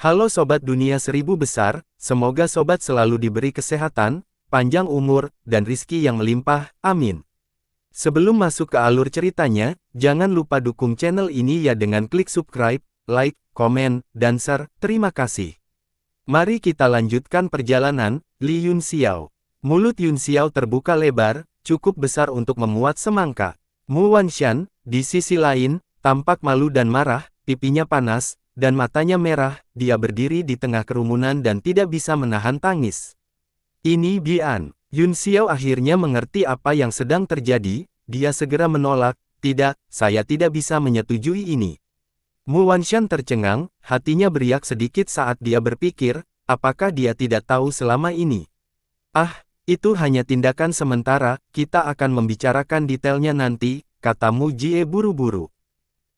Halo Sobat Dunia Seribu Besar, semoga Sobat selalu diberi kesehatan, panjang umur, dan rizki yang melimpah, amin. Sebelum masuk ke alur ceritanya, jangan lupa dukung channel ini ya dengan klik subscribe, like, komen, dan share, terima kasih. Mari kita lanjutkan perjalanan. Li Yunxiao. Mulut Yunxiao terbuka lebar, cukup besar untuk memuat semangka. Mu Wanshan, di sisi lain, tampak malu dan marah, pipinya panas, dan matanya merah. Dia berdiri di tengah kerumunan dan tidak bisa menahan tangis. Ini Bian. Yunxiao akhirnya mengerti apa yang sedang terjadi. Dia segera menolak, "Tidak, saya tidak bisa menyetujui ini." Mu Wanshan tercengang, hatinya beriak sedikit saat dia berpikir, apakah dia tidak tahu selama ini? "Ah, itu hanya tindakan sementara, kita akan membicarakan detailnya nanti," kata Mu Jie buru-buru.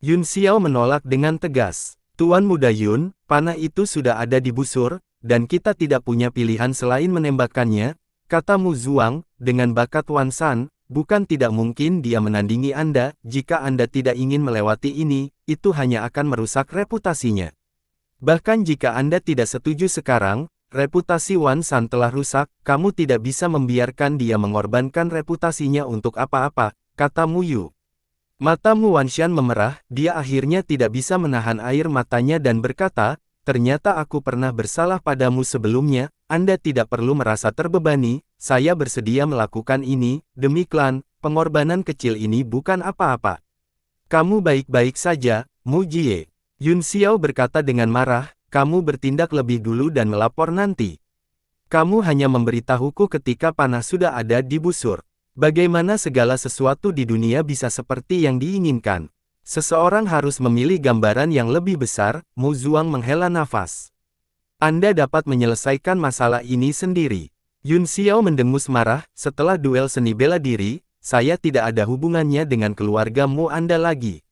Yunxiao menolak dengan tegas. "Tuan Muda Yun, panah itu sudah ada di busur, dan kita tidak punya pilihan selain menembakkannya," kata Mu Zuang, dengan bakat Wan San. "Bukan tidak mungkin dia menandingi Anda, jika Anda tidak ingin melewati ini, itu hanya akan merusak reputasinya. Bahkan jika Anda tidak setuju sekarang, reputasi Wan San telah rusak, kamu tidak bisa membiarkan dia mengorbankan reputasinya untuk apa-apa," kata Mu Yu. Mata Mu Wanshan memerah, dia akhirnya tidak bisa menahan air matanya dan berkata, "Ternyata aku pernah bersalah padamu sebelumnya, Anda tidak perlu merasa terbebani, saya bersedia melakukan ini, demi klan, pengorbanan kecil ini bukan apa-apa." "Kamu baik-baik saja, Mu Jie," Yunxiao berkata dengan marah, "kamu bertindak lebih dulu dan melapor nanti. Kamu hanya memberitahuku ketika panah sudah ada di busur. Bagaimana segala sesuatu di dunia bisa seperti yang diinginkan? Seseorang harus memilih gambaran yang lebih besar." Mu Zuang menghela nafas. "Anda dapat menyelesaikan masalah ini sendiri." Yunxiao mendengus marah, "Setelah duel seni bela diri, saya tidak ada hubungannya dengan keluarga Mu Anda lagi."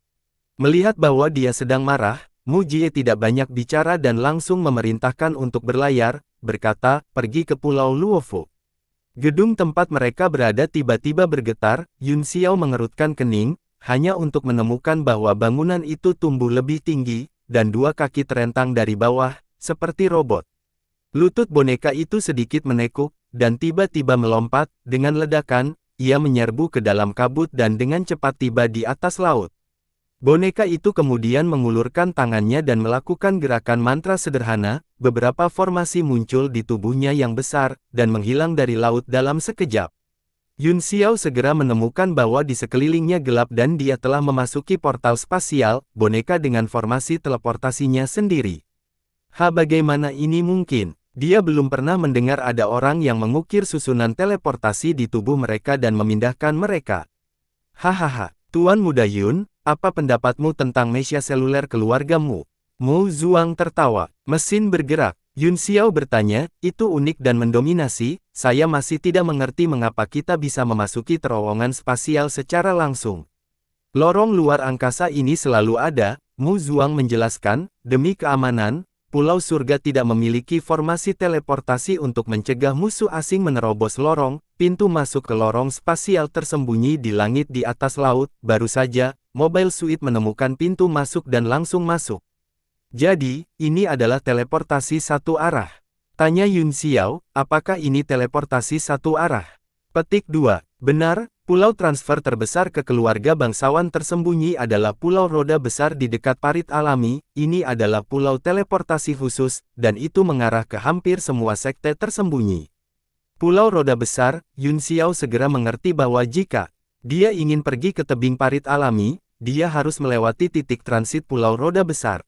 Melihat bahwa dia sedang marah, Mu Jie tidak banyak bicara dan langsung memerintahkan untuk berlayar, berkata, "Pergi ke Pulau Luofu." Gedung tempat mereka berada tiba-tiba bergetar. Yunxiao mengerutkan kening, hanya untuk menemukan bahwa bangunan itu tumbuh lebih tinggi, dan dua kaki terentang dari bawah, seperti robot. Lutut boneka itu sedikit menekuk, dan tiba-tiba melompat. Dengan ledakan, ia menyerbu ke dalam kabut dan dengan cepat tiba di atas laut. Boneka itu kemudian mengulurkan tangannya dan melakukan gerakan mantra sederhana. Beberapa formasi muncul di tubuhnya yang besar, dan menghilang dari laut dalam sekejap. Yunxiao segera menemukan bahwa di sekelilingnya gelap dan dia telah memasuki portal spasial, boneka dengan formasi teleportasinya sendiri. Bagaimana ini mungkin? Dia belum pernah mendengar ada orang yang mengukir susunan teleportasi di tubuh mereka dan memindahkan mereka. "Hahaha, Tuan Muda Yun, apa pendapatmu tentang mesia seluler keluargamu?" Mu Zuang tertawa. "Mesin bergerak?" Yunxiao bertanya, "Itu unik dan mendominasi, saya masih tidak mengerti mengapa kita bisa memasuki terowongan spasial secara langsung. Lorong luar angkasa ini selalu ada," Mu Zuang menjelaskan, "demi keamanan, Pulau Surga tidak memiliki formasi teleportasi untuk mencegah musuh asing menerobos lorong. Pintu masuk ke lorong spasial tersembunyi di langit di atas laut. Baru saja, Mobile Suit menemukan pintu masuk dan langsung masuk." "Jadi, ini adalah teleportasi satu arah?" tanya Yunxiao. "Apakah ini teleportasi satu arah?" Petik 2. Benar, pulau transfer terbesar ke keluarga bangsawan tersembunyi adalah Pulau Roda Besar di dekat parit alami. Ini adalah pulau teleportasi khusus, dan itu mengarah ke hampir semua sekte tersembunyi. Pulau Roda Besar, Yunxiao segera mengerti bahwa jika dia ingin pergi ke tebing parit alami, dia harus melewati titik transit Pulau Roda Besar.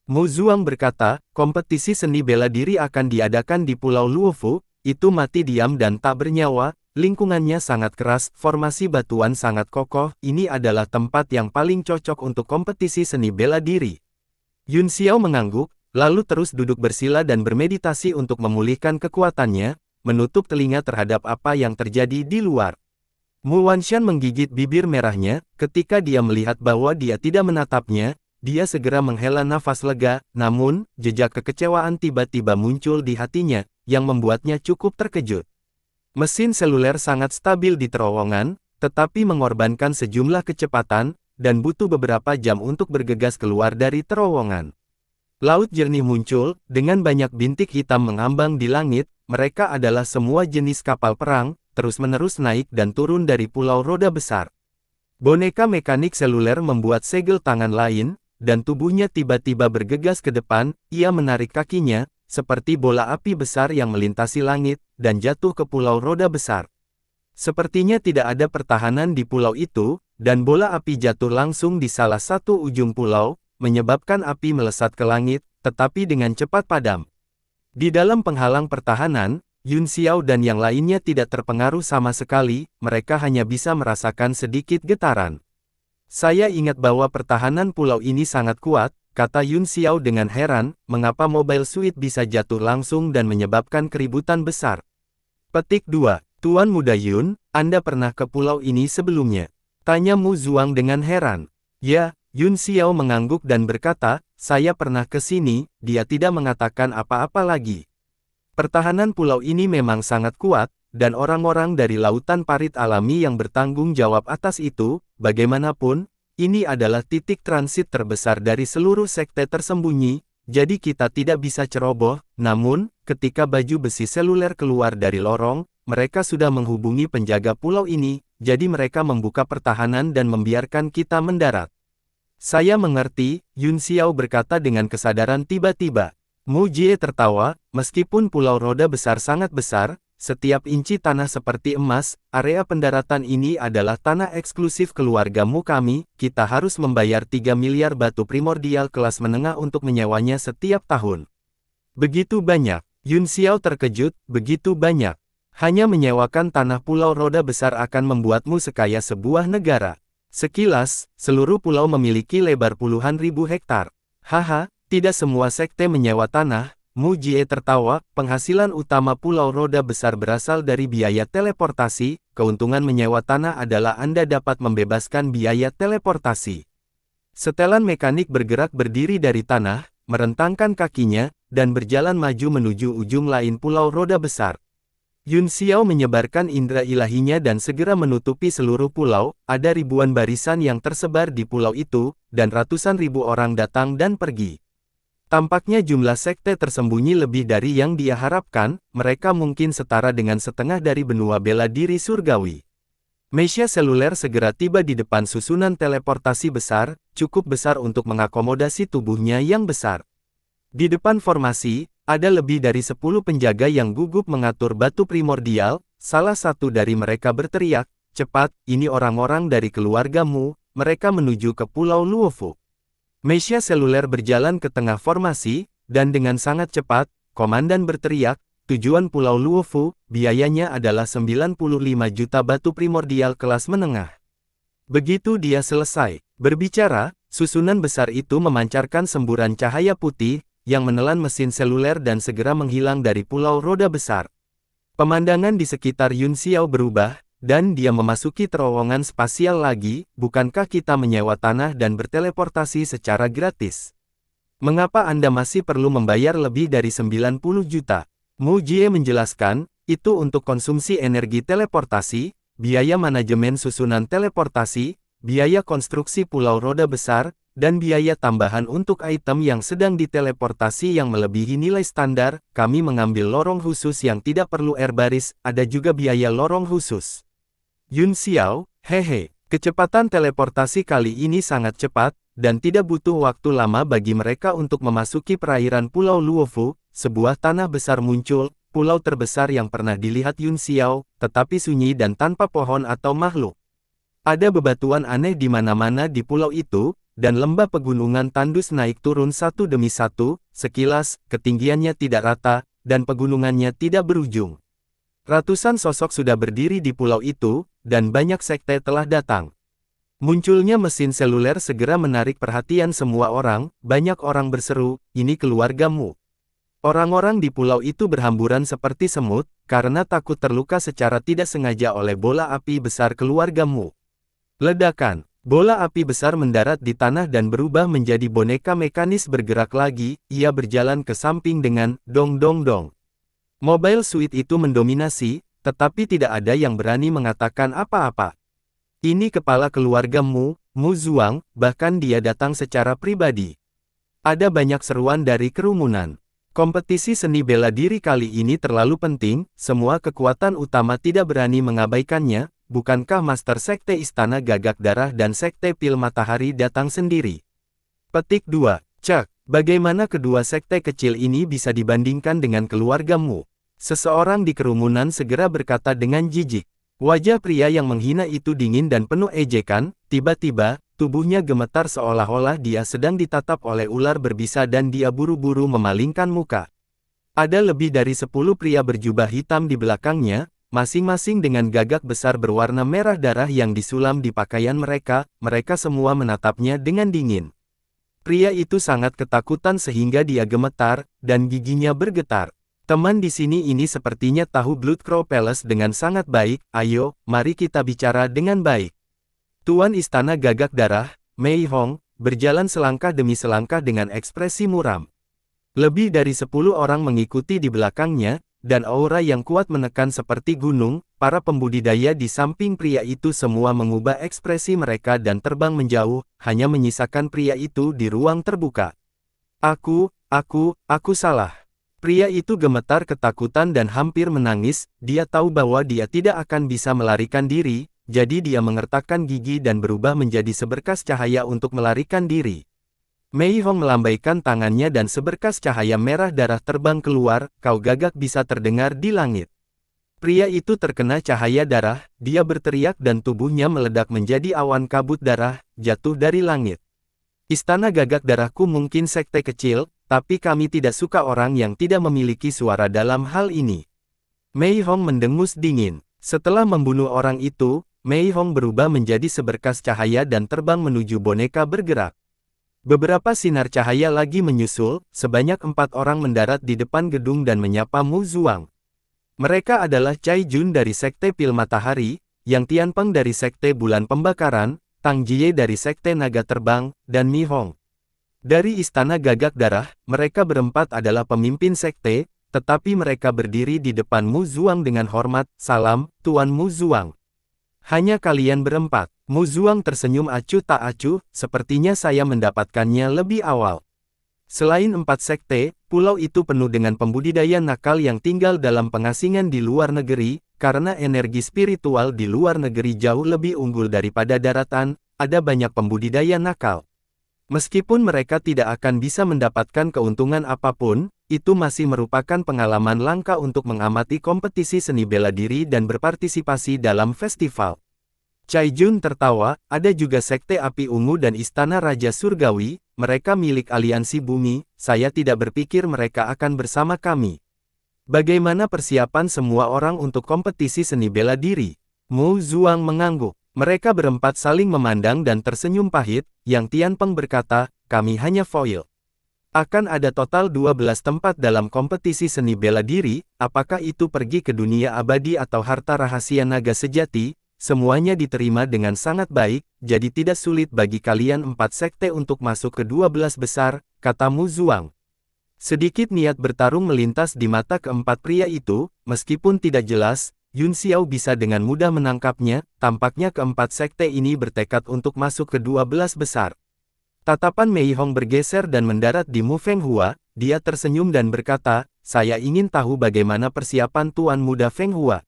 Mu Zuang berkata, "Kompetisi seni bela diri akan diadakan di Pulau Luofu, itu mati diam dan tak bernyawa, lingkungannya sangat keras, formasi batuan sangat kokoh, ini adalah tempat yang paling cocok untuk kompetisi seni bela diri." Yunxiao mengangguk, lalu terus duduk bersila dan bermeditasi untuk memulihkan kekuatannya, menutup telinga terhadap apa yang terjadi di luar. Mu Wanshan menggigit bibir merahnya, ketika dia melihat bahwa dia tidak menatapnya. Dia segera menghela nafas lega, namun, jejak kekecewaan tiba-tiba muncul di hatinya, yang membuatnya cukup terkejut. Mesin seluler sangat stabil di terowongan, tetapi mengorbankan sejumlah kecepatan, dan butuh beberapa jam untuk bergegas keluar dari terowongan. Laut jernih muncul, dengan banyak bintik hitam mengambang di langit, mereka adalah semua jenis kapal perang, terus-menerus naik dan turun dari pulau roda besar. Boneka mekanik seluler membuat segel tangan lain, dan tubuhnya tiba-tiba bergegas ke depan, ia menarik kakinya, seperti bola api besar yang melintasi langit, dan jatuh ke pulau roda besar. Sepertinya tidak ada pertahanan di pulau itu, dan bola api jatuh langsung di salah satu ujung pulau, menyebabkan api melesat ke langit, tetapi dengan cepat padam. Di dalam penghalang pertahanan, Yun Xiao dan yang lainnya tidak terpengaruh sama sekali, mereka hanya bisa merasakan sedikit getaran. Saya ingat bahwa pertahanan pulau ini sangat kuat, kata Yun Xiao dengan heran, mengapa Mobile Suit bisa jatuh langsung dan menyebabkan keributan besar. Petik 2. Tuan Muda Yun, Anda pernah ke pulau ini sebelumnya? Tanya Mu Zuang dengan heran. Ya, Yun Xiao mengangguk dan berkata, saya pernah ke sini, dia tidak mengatakan apa-apa lagi. Pertahanan pulau ini memang sangat kuat, dan orang-orang dari lautan parit alami yang bertanggung jawab atas itu, bagaimanapun, ini adalah titik transit terbesar dari seluruh sekte tersembunyi, jadi kita tidak bisa ceroboh, namun, ketika baju besi seluler keluar dari lorong, mereka sudah menghubungi penjaga pulau ini, jadi mereka membuka pertahanan dan membiarkan kita mendarat. Saya mengerti, Yun Xiao berkata dengan kesadaran tiba-tiba. Mu Jie tertawa, meskipun pulau roda besar sangat besar, setiap inci tanah seperti emas, area pendaratan ini adalah tanah eksklusif keluargamu kami, kita harus membayar 3 miliar batu primordial kelas menengah untuk menyewanya setiap tahun. Begitu banyak, Yun Xiao terkejut, begitu banyak. Hanya menyewakan tanah pulau roda besar akan membuatmu sekaya sebuah negara. Sekilas, seluruh pulau memiliki lebar puluhan ribu hektar. Haha, tidak semua sekte menyewa tanah. Mu Jie tertawa, penghasilan utama pulau roda besar berasal dari biaya teleportasi, keuntungan menyewa tanah adalah Anda dapat membebaskan biaya teleportasi. Setelan mekanik bergerak berdiri dari tanah, merentangkan kakinya, dan berjalan maju menuju ujung lain pulau roda besar. Yun Xiao menyebarkan indera ilahinya dan segera menutupi seluruh pulau, ada ribuan barisan yang tersebar di pulau itu, dan ratusan ribu orang datang dan pergi. Tampaknya jumlah sekte tersembunyi lebih dari yang dia harapkan, mereka mungkin setara dengan setengah dari benua bela diri surgawi. Mesia seluler segera tiba di depan susunan teleportasi besar, cukup besar untuk mengakomodasi tubuhnya yang besar. Di depan formasi, ada lebih dari 10 penjaga yang gugup mengatur batu primordial, salah satu dari mereka berteriak, cepat, ini orang-orang dari keluargamu, mereka menuju ke Pulau Luofu. Mesia seluler berjalan ke tengah formasi, dan dengan sangat cepat, komandan berteriak, tujuan Pulau Luofu, biayanya adalah 95 juta batu primordial kelas menengah. Begitu dia selesai berbicara, susunan besar itu memancarkan semburan cahaya putih, yang menelan mesin seluler dan segera menghilang dari pulau roda besar. Pemandangan di sekitar Yun Xiao berubah, dan dia memasuki terowongan spasial lagi, bukankah kita menyewa tanah dan berteleportasi secara gratis? Mengapa Anda masih perlu membayar lebih dari 90 juta? Mu Jie menjelaskan, itu untuk konsumsi energi teleportasi, biaya manajemen susunan teleportasi, biaya konstruksi pulau roda besar, dan biaya tambahan untuk item yang sedang diteleportasi yang melebihi nilai standar, kami mengambil lorong khusus yang tidak perlu air baris, ada juga biaya lorong khusus. Yun Xiao, hehe, kecepatan teleportasi kali ini sangat cepat, dan tidak butuh waktu lama bagi mereka untuk memasuki perairan Pulau Luofu, sebuah tanah besar muncul, pulau terbesar yang pernah dilihat Yun Xiao, tetapi sunyi dan tanpa pohon atau makhluk. Ada bebatuan aneh di mana-mana di pulau itu, dan lembah pegunungan tandus naik turun satu demi satu, sekilas, ketinggiannya tidak rata, dan pegunungannya tidak berujung. Ratusan sosok sudah berdiri di pulau itu, dan banyak sekte telah datang. Munculnya mesin seluler segera menarik perhatian semua orang, banyak orang berseru, ini keluargamu. Orang-orang di pulau itu berhamburan seperti semut, karena takut terluka secara tidak sengaja oleh bola api besar keluargamu. Ledakan. Bola api besar mendarat di tanah dan berubah menjadi boneka mekanis bergerak lagi, ia berjalan ke samping dengan, dong dong dong. Mobile Suit itu mendominasi, tetapi tidak ada yang berani mengatakan apa-apa. Ini kepala keluargamu, Mu Zuang, bahkan dia datang secara pribadi. Ada banyak seruan dari kerumunan. Kompetisi seni bela diri kali ini terlalu penting, semua kekuatan utama tidak berani mengabaikannya. Bukankah Master Sekte Istana Gagak Darah dan Sekte Pil Matahari datang sendiri? Petik 2. Cek, bagaimana kedua sekte kecil ini bisa dibandingkan dengan keluargamu? Seseorang di kerumunan segera berkata dengan jijik. Wajah pria yang menghina itu dingin dan penuh ejekan, tiba-tiba, tubuhnya gemetar seolah-olah dia sedang ditatap oleh ular berbisa dan dia buru-buru memalingkan muka. Ada lebih dari 10 pria berjubah hitam di belakangnya, masing-masing dengan gagak besar berwarna merah darah yang disulam di pakaian mereka semua menatapnya dengan dingin. Pria itu sangat ketakutan sehingga dia gemetar, dan giginya bergetar. Teman di sini ini sepertinya tahu Blood Crow Palace dengan sangat baik, ayo, mari kita bicara dengan baik. Tuan Istana Gagak Darah, Mei Hong, berjalan selangkah demi selangkah dengan ekspresi muram. Lebih dari 10 orang mengikuti di belakangnya, dan aura yang kuat menekan seperti gunung. Para pembudidaya di samping pria itu semua mengubah ekspresi mereka dan terbang menjauh, hanya menyisakan pria itu di ruang terbuka. Aku salah. Pria itu gemetar ketakutan dan hampir menangis, dia tahu bahwa dia tidak akan bisa melarikan diri, jadi dia mengertakkan gigi dan berubah menjadi seberkas cahaya untuk melarikan diri. Mei Hong melambaikan tangannya dan seberkas cahaya merah darah terbang keluar, kau gagak bisa terdengar di langit. Pria itu terkena cahaya darah, dia berteriak dan tubuhnya meledak menjadi awan kabut darah, jatuh dari langit. Istana Gagak Darahku mungkin sekte kecil, tapi kami tidak suka orang yang tidak memiliki suara dalam hal ini. Mei Hong mendengus dingin. Setelah membunuh orang itu, Mei Hong berubah menjadi seberkas cahaya dan terbang menuju boneka bergerak. Beberapa sinar cahaya lagi menyusul, sebanyak 4 orang mendarat di depan gedung dan menyapa Mu Zuang. Mereka adalah Cai Jun dari Sekte Pil Matahari, Yang Tianpeng dari Sekte Bulan Pembakaran, Tang Jie dari Sekte Naga Terbang, dan Mi Hong. Dari Istana Gagak Darah, mereka berempat adalah pemimpin sekte, tetapi mereka berdiri di depan Mu Zuang dengan hormat, salam, Tuan Mu Zuang. Hanya kalian berempat. Mu Zuang tersenyum acuh tak acuh, sepertinya saya mendapatkannya lebih awal. Selain 4 sekte, pulau itu penuh dengan pembudidaya nakal yang tinggal dalam pengasingan di luar negeri, karena energi spiritual di luar negeri jauh lebih unggul daripada daratan, ada banyak pembudidaya nakal. Meskipun mereka tidak akan bisa mendapatkan keuntungan apapun, itu masih merupakan pengalaman langka untuk mengamati kompetisi seni bela diri dan berpartisipasi dalam festival. Cai Jun tertawa, ada juga Sekte Api Ungu dan Istana Raja Surgawi, mereka milik aliansi bumi, saya tidak berpikir mereka akan bersama kami. Bagaimana persiapan semua orang untuk kompetisi seni bela diri? Mu Zuang mengangguk. Mereka berempat saling memandang dan tersenyum pahit, Yang Tianpeng berkata, kami hanya foil. Akan ada total 12 tempat dalam kompetisi seni bela diri, apakah itu pergi ke dunia abadi atau harta rahasia naga sejati, semuanya diterima dengan sangat baik, jadi tidak sulit bagi kalian 4 sekte untuk masuk ke 12 besar, kata Mu Zuang. Sedikit niat bertarung melintas di mata keempat pria itu, meskipun tidak jelas, Yun Xiao bisa dengan mudah menangkapnya, tampaknya keempat sekte ini bertekad untuk masuk ke 12 besar. Tatapan Mei Hong bergeser dan mendarat di Mu Fenghua, dia tersenyum dan berkata, saya ingin tahu bagaimana persiapan Tuan Muda Fenghua.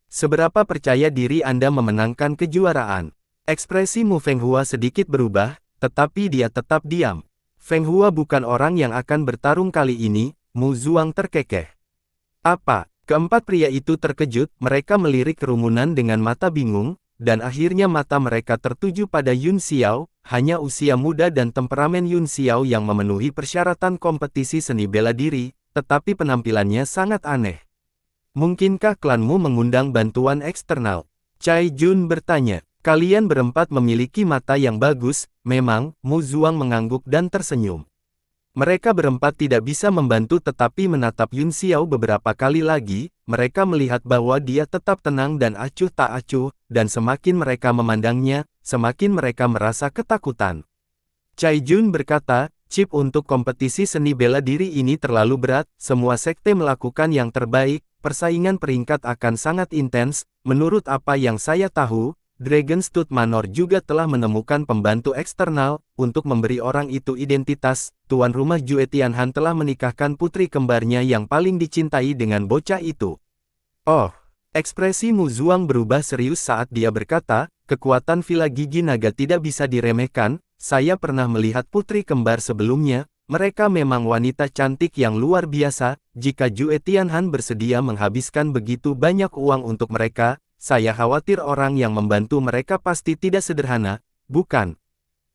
Seberapa percaya diri Anda memenangkan kejuaraan? Ekspresi Mu Fenghua sedikit berubah, tetapi dia tetap diam. Fenghua bukan orang yang akan bertarung kali ini, Mu Zuang terkekeh. Apa? Keempat pria itu terkejut, mereka melirik kerumunan dengan mata bingung, dan akhirnya mata mereka tertuju pada Yun Xiao, hanya usia muda dan temperamen Yun Xiao yang memenuhi persyaratan kompetisi seni bela diri, tetapi penampilannya sangat aneh. Mungkinkah klanmu mengundang bantuan eksternal? Cai Jun bertanya. Kalian berempat memiliki mata yang bagus, memang, Mu Zuang mengangguk dan tersenyum. Mereka berempat tidak bisa membantu tetapi menatap Yun Xiao beberapa kali lagi, mereka melihat bahwa dia tetap tenang dan acuh tak acuh, dan semakin mereka memandangnya, semakin mereka merasa ketakutan. Cai Jun berkata, chip untuk kompetisi seni bela diri ini terlalu berat, semua sekte melakukan yang terbaik, persaingan peringkat akan sangat intens, menurut apa yang saya tahu, Dragonstone Manor juga telah menemukan pembantu eksternal, untuk memberi orang itu identitas. Tuan rumah Jue Tianhan telah menikahkan putri kembarnya yang paling dicintai dengan bocah itu. Oh, ekspresi Mu Zuang berubah serius saat dia berkata, kekuatan Villa Gigi Naga tidak bisa diremehkan. Saya pernah melihat putri kembar sebelumnya, mereka memang wanita cantik yang luar biasa. Jika Jue Tianhan bersedia menghabiskan begitu banyak uang untuk mereka, saya khawatir orang yang membantu mereka pasti tidak sederhana, bukan?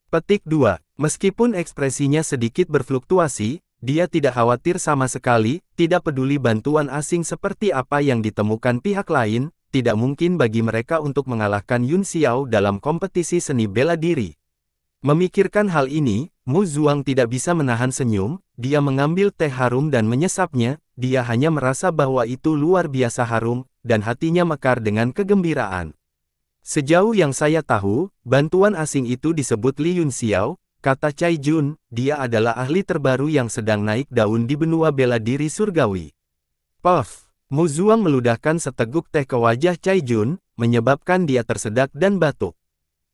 Petik 2. Meskipun ekspresinya sedikit berfluktuasi, dia tidak khawatir sama sekali, tidak peduli bantuan asing seperti apa yang ditemukan pihak lain, tidak mungkin bagi mereka untuk mengalahkan Yun Xiao dalam kompetisi seni bela diri. Memikirkan hal ini, Mu Zuang tidak bisa menahan senyum, dia mengambil teh harum dan menyesapnya, dia hanya merasa bahwa itu luar biasa harum, dan hatinya mekar dengan kegembiraan. Sejauh yang saya tahu, bantuan asing itu disebut Li Yun Xiao, kata Cai Jun, dia adalah ahli terbaru yang sedang naik daun di benua bela diri surgawi. Puff, Mu Zuang meludahkan seteguk teh ke wajah Cai Jun, menyebabkan dia tersedak dan batuk.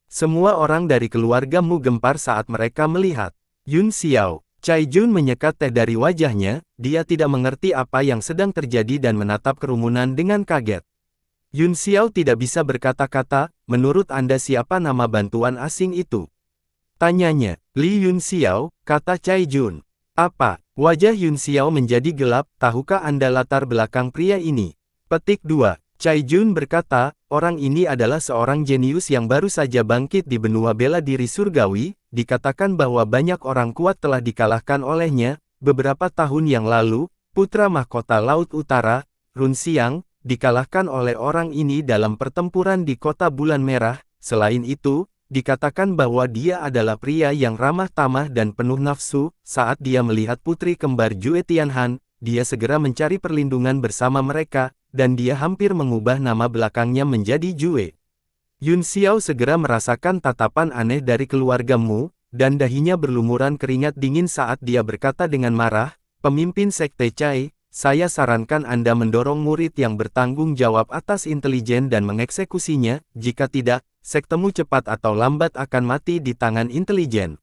Semua orang dari keluarga Mu gempar saat mereka melihat Yun Xiao. Cai Jun menyekat teh dari wajahnya, dia tidak mengerti apa yang sedang terjadi dan menatap kerumunan dengan kaget. Yun Xiao tidak bisa berkata-kata, menurut Anda siapa nama bantuan asing itu? Tanyanya, Li Yun Xiao, kata Cai Jun. Apa? Wajah Yun Xiao menjadi gelap, tahukah Anda latar belakang pria ini? Petik 2. Cai Jun berkata, orang ini adalah seorang jenius yang baru saja bangkit di benua bela diri surgawi, dikatakan bahwa banyak orang kuat telah dikalahkan olehnya, beberapa tahun yang lalu, putra mahkota Laut Utara, Run Xiang, dikalahkan oleh orang ini dalam pertempuran di kota Bulan Merah. Selain itu, dikatakan bahwa dia adalah pria yang ramah tamah dan penuh nafsu. Saat dia melihat putri kembar Jue Tianhan, dia segera mencari perlindungan bersama mereka, dan dia hampir mengubah nama belakangnya menjadi Jue. Yun Xiao segera merasakan tatapan aneh dari keluarga Mu, dan dahinya berlumuran keringat dingin saat dia berkata dengan marah, pemimpin sekte Cai, saya sarankan Anda mendorong murid yang bertanggung jawab atas intelijen dan mengeksekusinya, jika tidak, sektemu cepat atau lambat akan mati di tangan intelijen.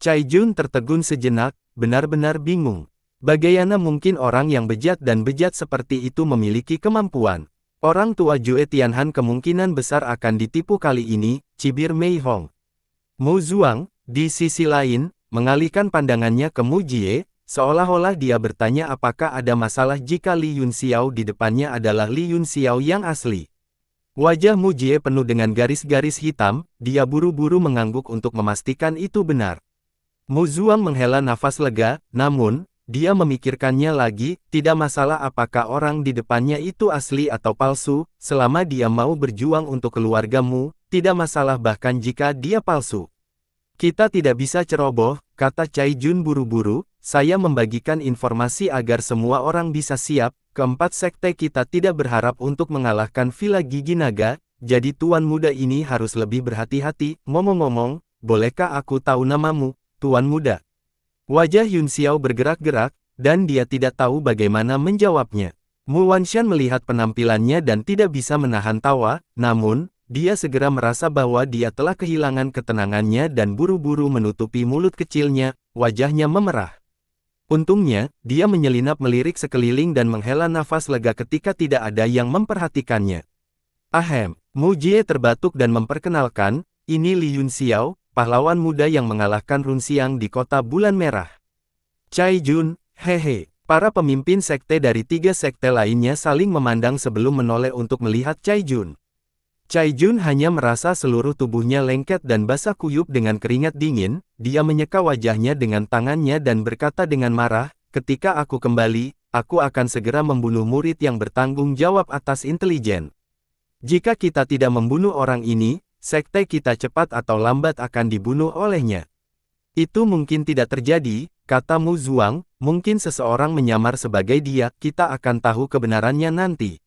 Cai Jun tertegun sejenak, benar-benar bingung. Bagaimana mungkin orang yang bejat dan bejat seperti itu memiliki kemampuan? Orang tua Jue Tianhan kemungkinan besar akan ditipu kali ini, cibir Mei Hong. Mu Zuang, di sisi lain, mengalihkan pandangannya ke Mu Jie, seolah-olah dia bertanya apakah ada masalah jika Li Yun Xiao di depannya adalah Li Yun Xiao yang asli. Wajah Mu Jie penuh dengan garis-garis hitam, dia buru-buru mengangguk untuk memastikan itu benar. Mu Zuang menghela nafas lega, namun, dia memikirkannya lagi, tidak masalah apakah orang di depannya itu asli atau palsu, selama dia mau berjuang untuk keluargamu, tidak masalah bahkan jika dia palsu. Kita tidak bisa ceroboh, kata Cai Jun buru-buru, saya membagikan informasi agar semua orang bisa siap, keempat sekte kita tidak berharap untuk mengalahkan Villa Gigi Naga, jadi tuan muda ini harus lebih berhati-hati, ngomong-ngomong, bolehkah aku tahu namamu, tuan muda? Wajah Yun Xiao bergerak-gerak, dan dia tidak tahu bagaimana menjawabnya. Mu Wanshan melihat penampilannya dan tidak bisa menahan tawa, namun, dia segera merasa bahwa dia telah kehilangan ketenangannya dan buru-buru menutupi mulut kecilnya, wajahnya memerah. Untungnya, dia menyelinap melirik sekeliling dan menghela nafas lega ketika tidak ada yang memperhatikannya. Ahem, Mu Jie terbatuk dan memperkenalkan, ini Li Yun Xiao, pahlawan muda yang mengalahkan Run Xiang di kota Bulan Merah. Cai Jun, hehe. Para pemimpin sekte dari 3 sekte lainnya saling memandang sebelum menoleh untuk melihat Cai Jun. Cai Jun hanya merasa seluruh tubuhnya lengket dan basah kuyup dengan keringat dingin, dia menyeka wajahnya dengan tangannya dan berkata dengan marah, ketika aku kembali, aku akan segera membunuh murid yang bertanggung jawab atas intelijen. Jika kita tidak membunuh orang ini, sekte kita cepat atau lambat akan dibunuh olehnya. Itu mungkin tidak terjadi, kata Mu Zuang, mungkin seseorang menyamar sebagai dia, kita akan tahu kebenarannya nanti.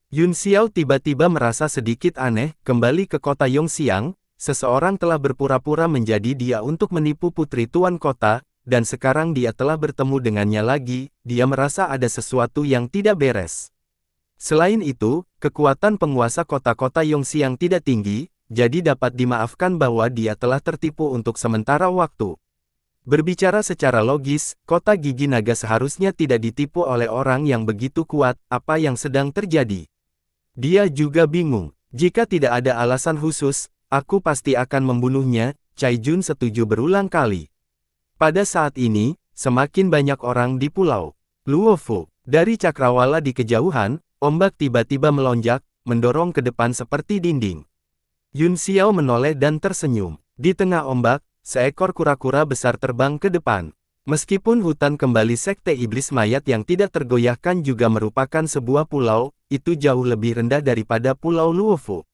Yun Xiao tiba-tiba merasa sedikit aneh, kembali ke kota Yongxiang, seseorang telah berpura-pura menjadi dia untuk menipu putri tuan kota, dan sekarang dia telah bertemu dengannya lagi, dia merasa ada sesuatu yang tidak beres. Selain itu, kekuatan penguasa kota-kota Yongxiang tidak tinggi, jadi dapat dimaafkan bahwa dia telah tertipu untuk sementara waktu. Berbicara secara logis, kota gigi naga seharusnya tidak ditipu oleh orang yang begitu kuat. Apa yang sedang terjadi? Dia juga bingung. Jika tidak ada alasan khusus, aku pasti akan membunuhnya. Cai Jun setuju berulang kali. Pada saat ini, semakin banyak orang di pulau Luofu. Dari cakrawala di kejauhan, ombak tiba-tiba melonjak, mendorong ke depan seperti dinding. Yun Xiao menoleh dan tersenyum. Di tengah ombak, seekor kura-kura besar terbang ke depan. Meskipun hutan kembali Sekte Iblis Mayat yang tidak tergoyahkan juga merupakan sebuah pulau, itu jauh lebih rendah daripada Pulau Luofu.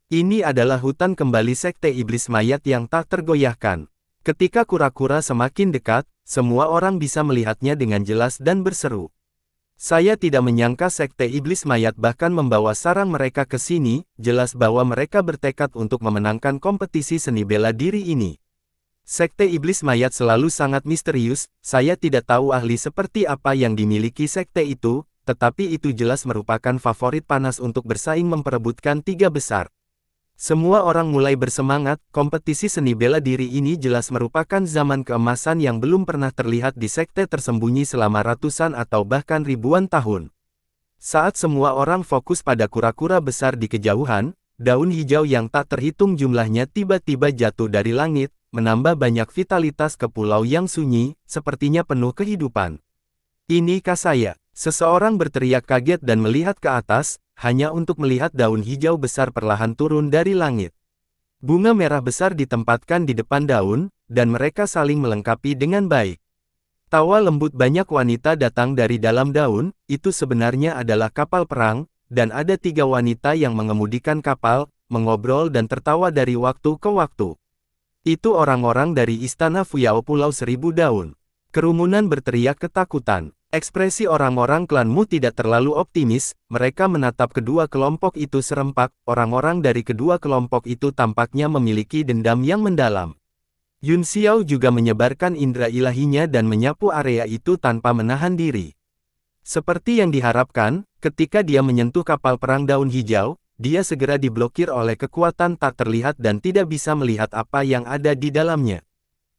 Ini adalah hutan kembali Sekte Iblis Mayat yang tak tergoyahkan. Ketika kura-kura semakin dekat, semua orang bisa melihatnya dengan jelas dan berseru. Saya tidak menyangka Sekte Iblis Mayat bahkan membawa sarang mereka ke sini, jelas bahwa mereka bertekad untuk memenangkan kompetisi seni bela diri ini. Sekte Iblis Mayat selalu sangat misterius, saya tidak tahu ahli seperti apa yang dimiliki sekte itu, tetapi itu jelas merupakan favorit panas untuk bersaing memperebutkan 3 besar. Semua orang mulai bersemangat, kompetisi seni bela diri ini jelas merupakan zaman keemasan yang belum pernah terlihat di sekte tersembunyi selama ratusan atau bahkan ribuan tahun. Saat semua orang fokus pada kura-kura besar di kejauhan, daun hijau yang tak terhitung jumlahnya tiba-tiba jatuh dari langit, menambah banyak vitalitas ke pulau yang sunyi, sepertinya penuh kehidupan. Inikah saya? Seseorang berteriak kaget dan melihat ke atas, hanya untuk melihat daun hijau besar perlahan turun dari langit. Bunga merah besar ditempatkan di depan daun, dan mereka saling melengkapi dengan baik. Tawa lembut banyak wanita datang dari dalam daun, itu sebenarnya adalah kapal perang, dan ada 3 wanita yang mengemudikan kapal, mengobrol dan tertawa dari waktu ke waktu. Itu orang-orang dari Istana Fuyao Pulau Seribu Daun. Kerumunan berteriak ketakutan. Ekspresi orang-orang klanmu tidak terlalu optimis, mereka menatap kedua kelompok itu serempak, orang-orang dari kedua kelompok itu tampaknya memiliki dendam yang mendalam. Yun Xiao juga menyebarkan indera ilahinya dan menyapu area itu tanpa menahan diri. Seperti yang diharapkan, ketika dia menyentuh kapal perang daun hijau, dia segera diblokir oleh kekuatan tak terlihat dan tidak bisa melihat apa yang ada di dalamnya.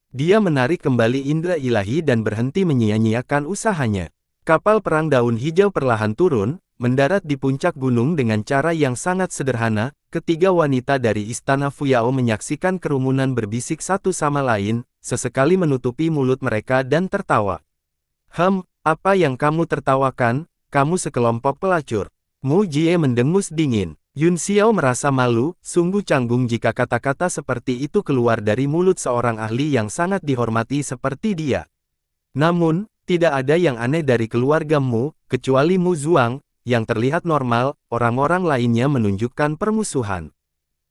Dia menarik kembali indera ilahi dan berhenti menyia-nyiakan usahanya. Kapal perang daun hijau perlahan turun, mendarat di puncak gunung dengan cara yang sangat sederhana. Ketiga wanita dari Istana Fuyao menyaksikan kerumunan berbisik satu sama lain, sesekali menutupi mulut mereka dan tertawa. Apa yang kamu tertawakan? Kamu sekelompok pelacur. Mu Jie mendengus dingin. Yun Xiao merasa malu, sungguh canggung jika kata-kata seperti itu keluar dari mulut seorang ahli yang sangat dihormati seperti dia. Namun, tidak ada yang aneh dari keluarga Mu, kecuali Mu Zuang, yang terlihat normal, orang-orang lainnya menunjukkan permusuhan.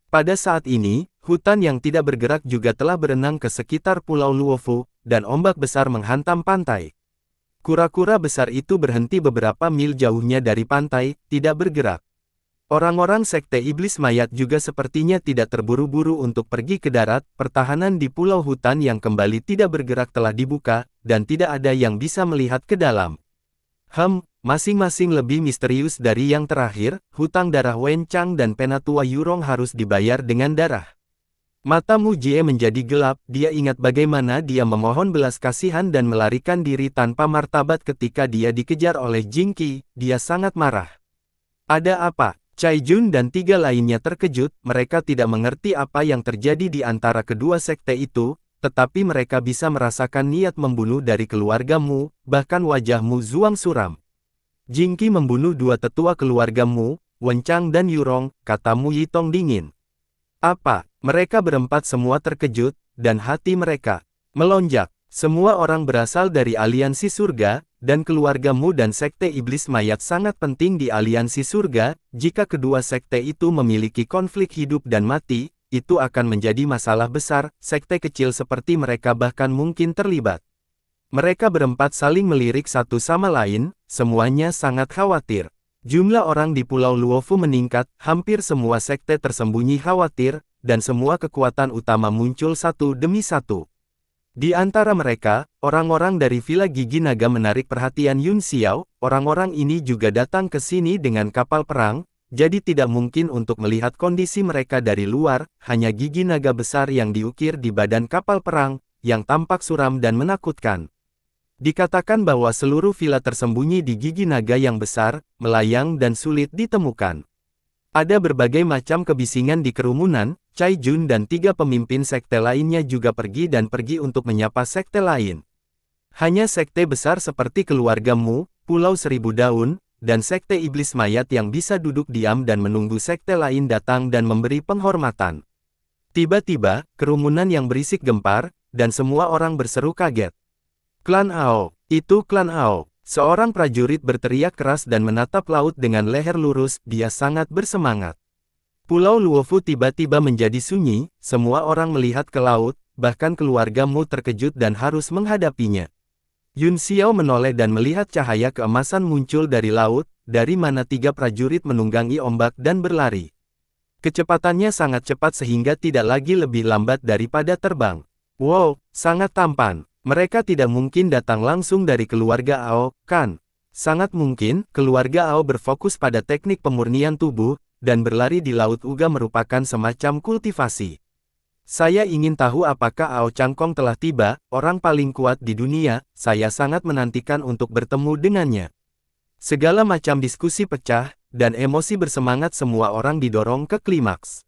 Pada saat ini, hutan yang tidak bergerak juga telah berenang ke sekitar Pulau Luofu, dan ombak besar menghantam pantai. Kura-kura besar itu berhenti beberapa mil jauhnya dari pantai, tidak bergerak. Orang-orang Sekte Iblis Mayat juga sepertinya tidak terburu-buru untuk pergi ke darat, pertahanan di pulau hutan yang kembali tidak bergerak telah dibuka, dan tidak ada yang bisa melihat ke dalam. Masing-masing lebih misterius dari yang terakhir, hutang darah Wen Chang dan Penatua Yurong harus dibayar dengan darah. Mata Mu Jie menjadi gelap, dia ingat bagaimana dia memohon belas kasihan dan melarikan diri tanpa martabat ketika dia dikejar oleh Jing Qi, dia sangat marah. Ada apa? Cai Jun dan 3 lainnya terkejut, mereka tidak mengerti apa yang terjadi di antara kedua sekte itu, tetapi mereka bisa merasakan niat membunuh dari keluarga Mu, bahkan wajah Mu Zuang suram. Jing Qi membunuh 2 tetua keluarga Mu, Wen Chang dan Yurong, kata Mu Yitong dingin. Apa? Mereka berempat semua terkejut, dan hati mereka melonjak. Semua orang berasal dari aliansi surga, dan keluarga Mu dan Sekte Iblis Mayat sangat penting di aliansi surga. Jika kedua sekte itu memiliki konflik hidup dan mati, itu akan menjadi masalah besar. Sekte kecil seperti mereka bahkan mungkin terlibat. Mereka berempat saling melirik satu sama lain, semuanya sangat khawatir. Jumlah orang di Pulau Luofu meningkat, hampir semua sekte tersembunyi khawatir, dan semua kekuatan utama muncul satu demi satu. Di antara mereka, orang-orang dari Villa Gigi Naga menarik perhatian Yun Xiao. Orang-orang ini juga datang ke sini dengan kapal perang, jadi tidak mungkin untuk melihat kondisi mereka dari luar, hanya gigi naga besar yang diukir di badan kapal perang, yang tampak suram dan menakutkan. Dikatakan bahwa seluruh villa tersembunyi di gigi naga yang besar, melayang dan sulit ditemukan. Ada berbagai macam kebisingan di kerumunan. Cai Jun dan 3 pemimpin sekte lainnya juga pergi untuk menyapa sekte lain. Hanya sekte besar seperti keluarga Mu, Pulau Seribu Daun, dan sekte iblis mayat yang bisa duduk diam dan menunggu sekte lain datang dan memberi penghormatan. Tiba-tiba, kerumunan yang berisik gempar, dan semua orang berseru kaget. Klan Ao, itu klan Ao. Seorang prajurit berteriak keras dan menatap laut dengan leher lurus, dia sangat bersemangat. Pulau Luofu tiba-tiba menjadi sunyi, semua orang melihat ke laut, bahkan keluarga Mu terkejut dan harus menghadapinya. Yun Xiao menoleh dan melihat cahaya keemasan muncul dari laut, dari mana 3 prajurit menunggangi ombak dan berlari. Kecepatannya sangat cepat sehingga tidak lagi lebih lambat daripada terbang. Wow, sangat tampan. Mereka tidak mungkin datang langsung dari keluarga Ao, kan? Sangat mungkin, keluarga Ao berfokus pada teknik pemurnian tubuh, dan berlari di Laut Uga merupakan semacam kultivasi. Saya ingin tahu apakah Ao Changkong telah tiba, orang paling kuat di dunia, saya sangat menantikan untuk bertemu dengannya. Segala macam diskusi pecah, dan emosi bersemangat semua orang didorong ke klimaks.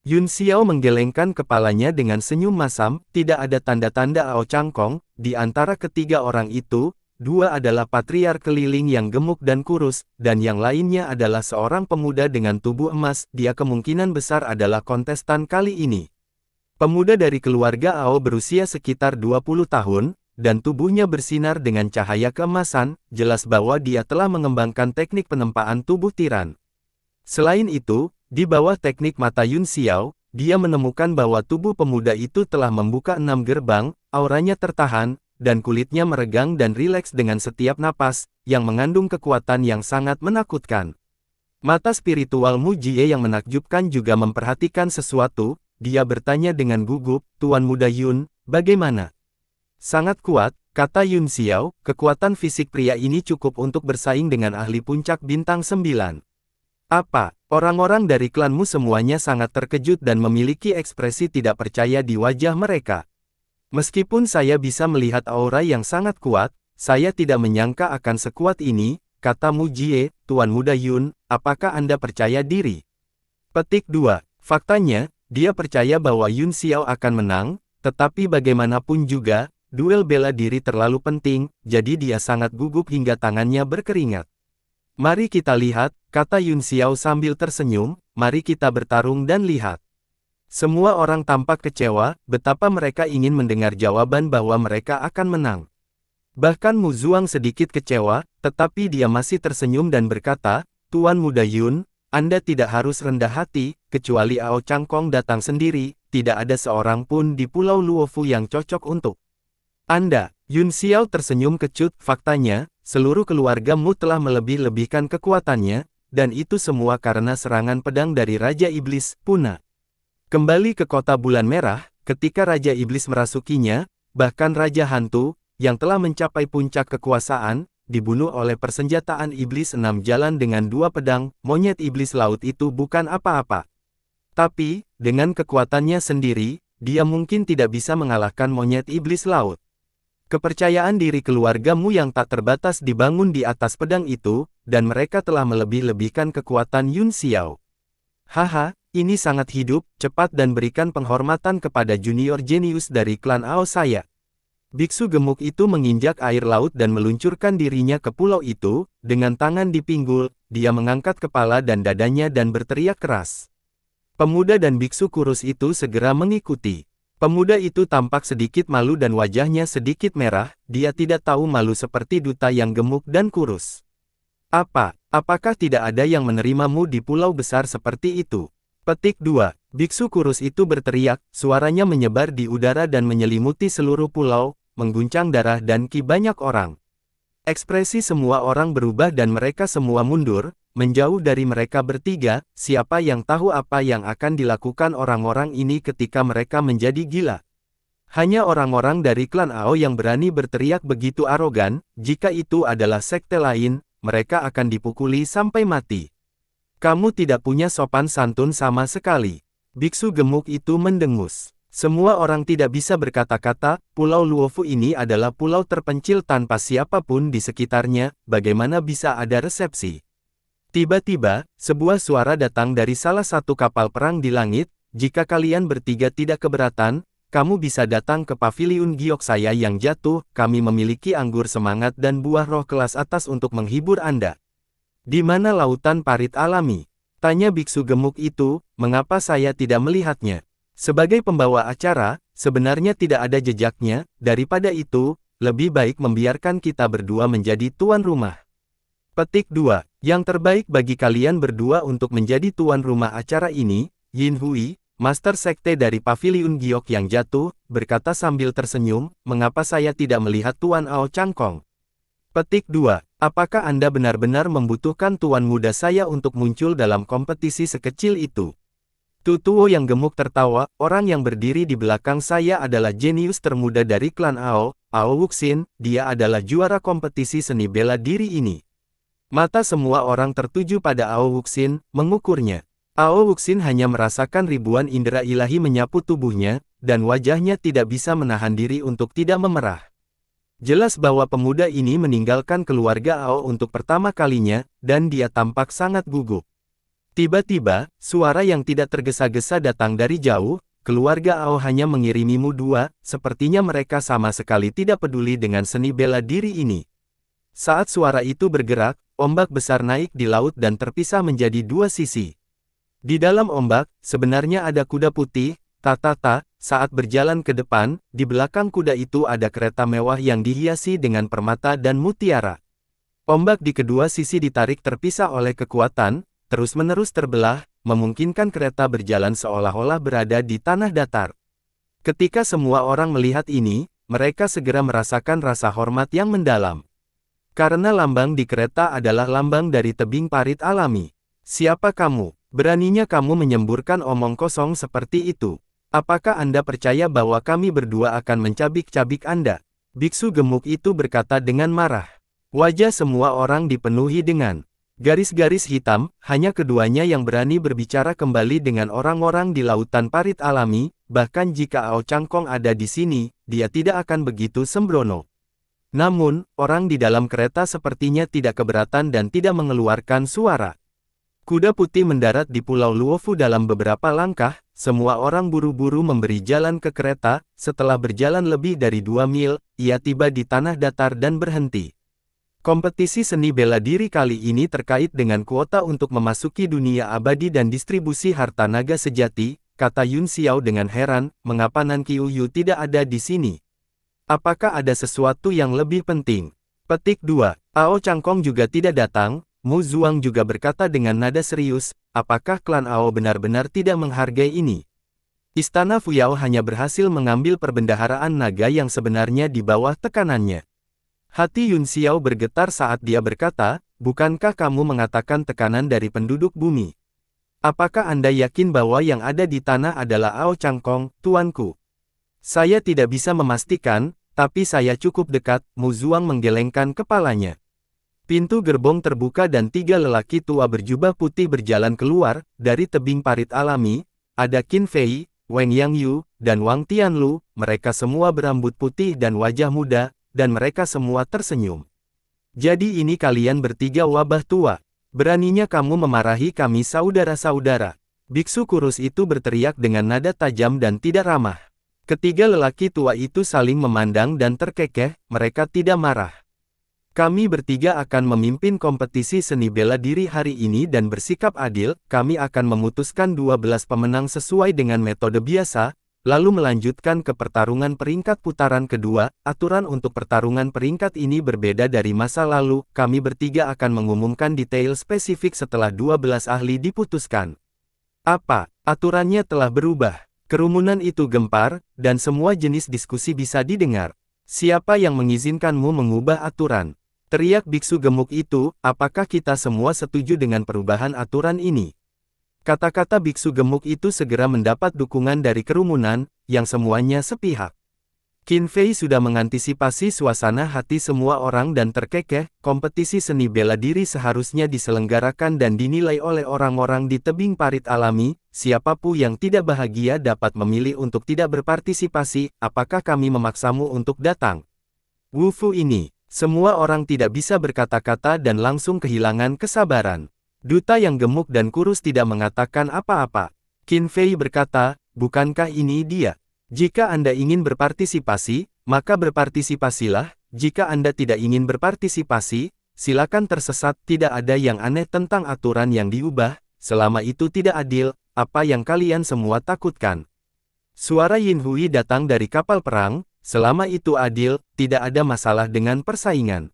Yun Xiao menggelengkan kepalanya dengan senyum masam, tidak ada tanda-tanda Ao Changkong. Di antara ketiga orang itu, 2 adalah patriark keliling yang gemuk dan kurus, dan yang lainnya adalah seorang pemuda dengan tubuh emas. Dia kemungkinan besar adalah kontestan kali ini. Pemuda dari keluarga Ao berusia sekitar 20 tahun, dan tubuhnya bersinar dengan cahaya keemasan, jelas bahwa dia telah mengembangkan teknik penempaan tubuh tiran. Selain itu, di bawah teknik mata Yun Xiao, dia menemukan bahwa tubuh pemuda itu telah membuka 6 gerbang, auranya tertahan, dan kulitnya meregang dan rileks dengan setiap napas, yang mengandung kekuatan yang sangat menakutkan. Mata spiritual Mu Jie yang menakjubkan juga memperhatikan sesuatu, dia bertanya dengan gugup, Tuan Muda Yun, bagaimana? Sangat kuat, kata Yun Xiao, kekuatan fisik pria ini cukup untuk bersaing dengan ahli puncak bintang 9. Apa? Orang-orang dari klanmu semuanya sangat terkejut dan memiliki ekspresi tidak percaya di wajah mereka. Meskipun saya bisa melihat aura yang sangat kuat, saya tidak menyangka akan sekuat ini, kata Mu Jie, Tuan Muda Yun, apakah Anda percaya diri? Petik 2. Faktanya, dia percaya bahwa Yun Xiao akan menang, tetapi bagaimanapun juga, duel bela diri terlalu penting, jadi dia sangat gugup hingga tangannya berkeringat. Mari kita lihat, kata Yun Xiao sambil tersenyum, mari kita bertarung dan lihat. Semua orang tampak kecewa, betapa mereka ingin mendengar jawaban bahwa mereka akan menang. Bahkan Mu Zuang sedikit kecewa, tetapi dia masih tersenyum dan berkata, Tuan Muda Yun, Anda tidak harus rendah hati, kecuali Ao Changkong datang sendiri, tidak ada seorang pun di Pulau Luofu yang cocok untuk Anda. Yun Xiao tersenyum kecut, faktanya, seluruh keluarga Mu telah melebih-lebihkan kekuatannya, dan itu semua karena serangan pedang dari Raja Iblis, Puna. Kembali ke kota bulan merah, ketika Raja Iblis merasukinya, bahkan Raja Hantu, yang telah mencapai puncak kekuasaan, dibunuh oleh persenjataan Iblis 6 jalan dengan 2 pedang, monyet Iblis Laut itu bukan apa-apa. Tapi, dengan kekuatannya sendiri, dia mungkin tidak bisa mengalahkan monyet Iblis Laut. Kepercayaan diri keluargamu yang tak terbatas dibangun di atas pedang itu, dan mereka telah melebih-lebihkan kekuatan Yun Xiao. Haha, ini sangat hidup, cepat dan berikan penghormatan kepada junior jenius dari klan Ao saya. Biksu gemuk itu menginjak air laut dan meluncurkan dirinya ke pulau itu, dengan tangan di pinggul, dia mengangkat kepala dan dadanya dan berteriak keras. Pemuda dan biksu kurus itu segera mengikuti. Pemuda itu tampak sedikit malu dan wajahnya sedikit merah, dia tidak tahu malu seperti duta yang gemuk dan kurus. Apakah tidak ada yang menerimamu di pulau besar seperti itu? Petik 2. Biksu kurus itu berteriak, suaranya menyebar di udara dan menyelimuti seluruh pulau, mengguncang darah dan ki banyak orang. Ekspresi semua orang berubah dan mereka semua mundur, menjauh dari mereka bertiga, siapa yang tahu apa yang akan dilakukan orang-orang ini ketika mereka menjadi gila. Hanya orang-orang dari klan Ao yang berani berteriak begitu arogan, jika itu adalah sekte lain, mereka akan dipukuli sampai mati. Kamu tidak punya sopan santun sama sekali. Biksu gemuk itu mendengus. Semua orang tidak bisa berkata-kata, Pulau Luofu ini adalah pulau terpencil tanpa siapapun di sekitarnya, bagaimana bisa ada resepsi? Tiba-tiba, sebuah suara datang dari salah satu kapal perang di langit, jika kalian bertiga tidak keberatan, kamu bisa datang ke paviliun giok saya yang jatuh, kami memiliki anggur semangat dan buah roh kelas atas untuk menghibur Anda. Di mana lautan parit alami? Tanya biksu gemuk itu, mengapa saya tidak melihatnya? Sebagai pembawa acara, sebenarnya tidak ada jejaknya, daripada itu, lebih baik membiarkan kita berdua menjadi tuan rumah. Petik 2. Yang terbaik bagi kalian berdua untuk menjadi tuan rumah acara ini, Yin Hui, Master Sekte dari Paviliun Giok yang jatuh, berkata sambil tersenyum, mengapa saya tidak melihat Tuan Ao Changkong? Petik 2. Apakah Anda benar-benar membutuhkan tuan muda saya untuk muncul dalam kompetisi sekecil itu? Tutuo yang gemuk tertawa, orang yang berdiri di belakang saya adalah jenius termuda dari klan Ao, Ao Wuxin, dia adalah juara kompetisi seni bela diri ini. Mata semua orang tertuju pada Ao Wuxin, mengukurnya. Ao Wuxin hanya merasakan ribuan indera ilahi menyapu tubuhnya, dan wajahnya tidak bisa menahan diri untuk tidak memerah. Jelas bahwa pemuda ini meninggalkan keluarga Ao untuk pertama kalinya, dan dia tampak sangat gugup. Tiba-tiba, suara yang tidak tergesa-gesa datang dari jauh, keluarga Ao hanya mengirimimu dua, sepertinya mereka sama sekali tidak peduli dengan seni bela diri ini. Saat suara itu bergerak, ombak besar naik di laut dan terpisah menjadi dua sisi. Di dalam ombak, sebenarnya ada kuda putih, Tatata, saat berjalan ke depan, di belakang kuda itu ada kereta mewah yang dihiasi dengan permata dan mutiara. Ombak di kedua sisi ditarik terpisah oleh kekuatan, terus-menerus terbelah, memungkinkan kereta berjalan seolah-olah berada di tanah datar. Ketika semua orang melihat ini, mereka segera merasakan rasa hormat yang mendalam. Karena lambang di kereta adalah lambang dari tebing parit alami. Siapa kamu? Beraninya kamu menyemburkan omong kosong seperti itu. Apakah Anda percaya bahwa kami berdua akan mencabik-cabik Anda? Biksu gemuk itu berkata dengan marah. Wajah semua orang dipenuhi dengan garis-garis hitam, hanya keduanya yang berani berbicara kembali dengan orang-orang di lautan parit alami, bahkan jika Ao Changkong ada di sini, dia tidak akan begitu sembrono. Namun, orang di dalam kereta sepertinya tidak keberatan dan tidak mengeluarkan suara. Kuda putih mendarat di Pulau Luofu dalam beberapa langkah, semua orang buru-buru memberi jalan ke kereta, setelah berjalan lebih dari 2 mil, ia tiba di tanah datar dan berhenti. Kompetisi seni bela diri kali ini terkait dengan kuota untuk memasuki dunia abadi dan distribusi harta naga sejati, kata Yun Xiao dengan heran, mengapa Nan Qiuyu tidak ada di sini? Apakah ada sesuatu yang lebih penting? Petik 2. Ao Changkong juga tidak datang. Mu Zuang juga berkata dengan nada serius, apakah klan Ao benar-benar tidak menghargai ini? Istana Fuyao hanya berhasil mengambil perbendaharaan naga yang sebenarnya di bawah tekanannya. Hati Yun Xiao bergetar saat dia berkata, bukankah kamu mengatakan tekanan dari penduduk bumi? Apakah Anda yakin bahwa yang ada di tanah adalah Ao Changkong, tuanku? Saya tidak bisa memastikan, tapi saya cukup dekat, Mu Zuang menggelengkan kepalanya. Pintu gerbong terbuka dan 3 lelaki tua berjubah putih berjalan keluar, dari tebing parit alami, ada Qin Fei, Wang Yangyu, dan Wang Tianlu, mereka semua berambut putih dan wajah muda, dan mereka semua tersenyum. Jadi ini kalian bertiga wabah tua, beraninya kamu memarahi kami saudara-saudara. Biksu kurus itu berteriak dengan nada tajam dan tidak ramah. Ketiga lelaki tua itu saling memandang dan terkekeh, mereka tidak marah. Kami bertiga akan memimpin kompetisi seni bela diri hari ini dan bersikap adil, kami akan memutuskan 12 pemenang sesuai dengan metode biasa, lalu melanjutkan ke pertarungan peringkat putaran kedua, aturan untuk pertarungan peringkat ini berbeda dari masa lalu, kami bertiga akan mengumumkan detail spesifik setelah 12 ahli diputuskan. Apa? Aturannya telah berubah. Kerumunan itu gempar, dan semua jenis diskusi bisa didengar. Siapa yang mengizinkanmu mengubah aturan? Teriak biksu gemuk itu, apakah kita semua setuju dengan perubahan aturan ini? Kata-kata biksu gemuk itu segera mendapat dukungan dari kerumunan, yang semuanya sepihak. Qin Fei sudah mengantisipasi suasana hati semua orang dan terkekeh, kompetisi seni bela diri seharusnya diselenggarakan dan dinilai oleh orang-orang di tebing parit alami, siapapun yang tidak bahagia dapat memilih untuk tidak berpartisipasi, apakah kami memaksamu untuk datang? Wu Fu ini, semua orang tidak bisa berkata-kata dan langsung kehilangan kesabaran. Duta yang gemuk dan kurus tidak mengatakan apa-apa. Qin Fei berkata, bukankah ini dia? Jika Anda ingin berpartisipasi, maka berpartisipasilah. Jika Anda tidak ingin berpartisipasi, silakan tersesat. Tidak ada yang aneh tentang aturan yang diubah, selama itu tidak adil, apa yang kalian semua takutkan. Suara Yin Hui datang dari kapal perang, selama itu adil, tidak ada masalah dengan persaingan.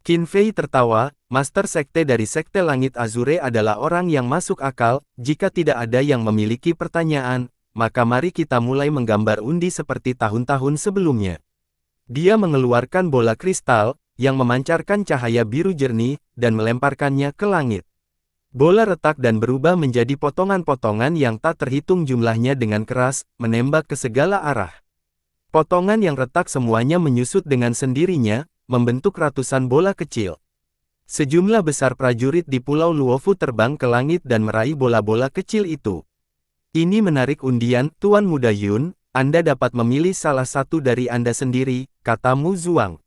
Qin Fei tertawa, Master Sekte dari Sekte Langit Azure adalah orang yang masuk akal. Jika tidak ada yang memiliki pertanyaan, maka mari kita mulai menggambar undi seperti tahun-tahun sebelumnya. Dia mengeluarkan bola kristal, yang memancarkan cahaya biru jernih, dan melemparkannya ke langit. Bola retak dan berubah menjadi potongan-potongan yang tak terhitung jumlahnya dengan keras, menembak ke segala arah. Potongan yang retak semuanya menyusut dengan sendirinya, membentuk ratusan bola kecil. Sejumlah besar prajurit di Pulau Luofu terbang ke langit dan meraih bola-bola kecil itu. Ini menarik undian, Tuan Muda Yun, Anda dapat memilih salah satu dari Anda sendiri, kata Mu Zuang.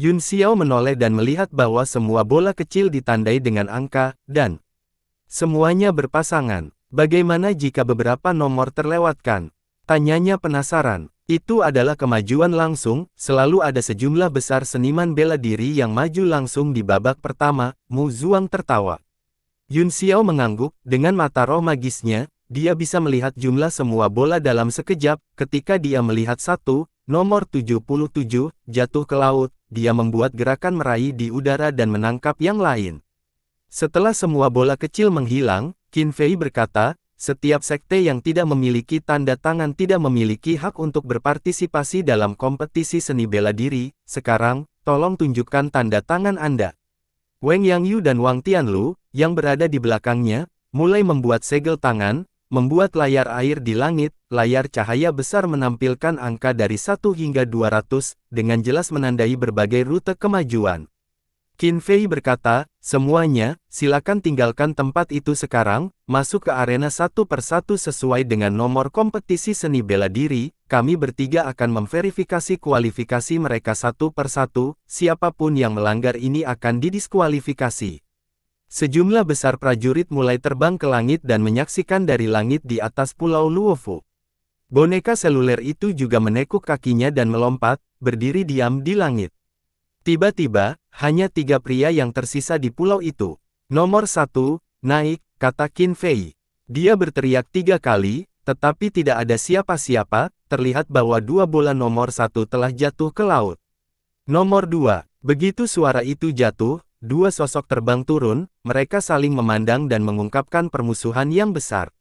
Yun Xiao menoleh dan melihat bahwa semua bola kecil ditandai dengan angka, dan semuanya berpasangan. Bagaimana jika beberapa nomor terlewatkan? Tanyanya penasaran. Itu adalah kemajuan langsung, selalu ada sejumlah besar seniman bela diri yang maju langsung di babak pertama, Mu Zuang tertawa. Yun Xiao mengangguk, dengan mata roh magisnya, dia bisa melihat jumlah semua bola dalam sekejap. Ketika dia melihat satu, nomor 77, jatuh ke laut, dia membuat gerakan meraih di udara dan menangkap yang lain. Setelah semua bola kecil menghilang, Qin Fei berkata, setiap sekte yang tidak memiliki tanda tangan tidak memiliki hak untuk berpartisipasi dalam kompetisi seni bela diri. Sekarang, tolong tunjukkan tanda tangan Anda. Wang Yangyu dan Wang Tianlu, yang berada di belakangnya, mulai membuat segel tangan, membuat layar air di langit. Layar cahaya besar menampilkan angka dari 1 hingga 200, dengan jelas menandai berbagai rute kemajuan. Qin Fei berkata, semuanya, silakan tinggalkan tempat itu sekarang, masuk ke arena satu persatu sesuai dengan nomor kompetisi seni bela diri. Kami bertiga akan memverifikasi kualifikasi mereka satu persatu, siapapun yang melanggar ini akan didiskualifikasi. Sejumlah besar prajurit mulai terbang ke langit dan menyaksikan dari langit di atas Pulau Luofu. Boneka seluler itu juga menekuk kakinya dan melompat, berdiri diam di langit. Tiba-tiba, hanya 3 pria yang tersisa di pulau itu. Nomor 1, naik, kata Qin Fei. Dia berteriak 3 kali, tetapi tidak ada siapa-siapa. Terlihat bahwa 2 bola nomor 1 telah jatuh ke laut. Nomor 2, begitu suara itu jatuh, 2 sosok terbang turun, mereka saling memandang dan mengungkapkan permusuhan yang besar.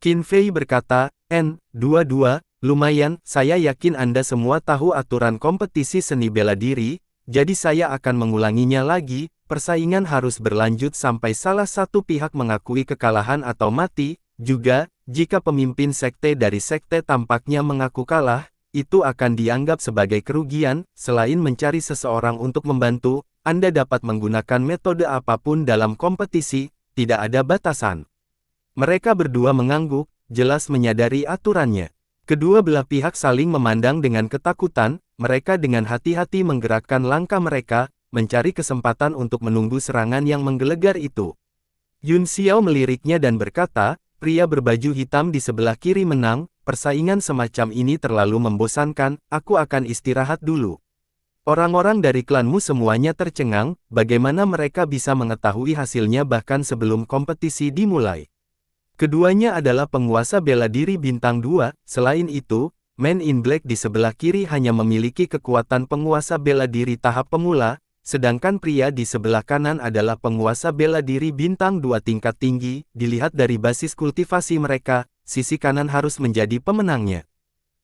Qin Fei berkata, N22, lumayan, saya yakin Anda semua tahu aturan kompetisi seni bela diri, jadi saya akan mengulanginya lagi. Persaingan harus berlanjut sampai salah satu pihak mengakui kekalahan atau mati. Juga, jika pemimpin sekte dari sekte tampaknya mengaku kalah, itu akan dianggap sebagai kerugian. Selain mencari seseorang untuk membantu, Anda dapat menggunakan metode apapun dalam kompetisi, tidak ada batasan. Mereka berdua mengangguk, jelas menyadari aturannya. Kedua belah pihak saling memandang dengan ketakutan. Mereka dengan hati-hati menggerakkan langkah mereka, mencari kesempatan untuk menunggu serangan yang menggelegar itu. Yun Xiao meliriknya dan berkata, pria berbaju hitam di sebelah kiri menang. Persaingan semacam ini terlalu membosankan, aku akan istirahat dulu. Orang-orang dari klanmu semuanya tercengang, bagaimana mereka bisa mengetahui hasilnya bahkan sebelum kompetisi dimulai. Keduanya adalah penguasa bela diri bintang 2, selain itu, Man in Black di sebelah kiri hanya memiliki kekuatan penguasa bela diri tahap pemula, sedangkan pria di sebelah kanan adalah penguasa bela diri bintang 2 tingkat tinggi. Dilihat dari basis kultivasi mereka, sisi kanan harus menjadi pemenangnya.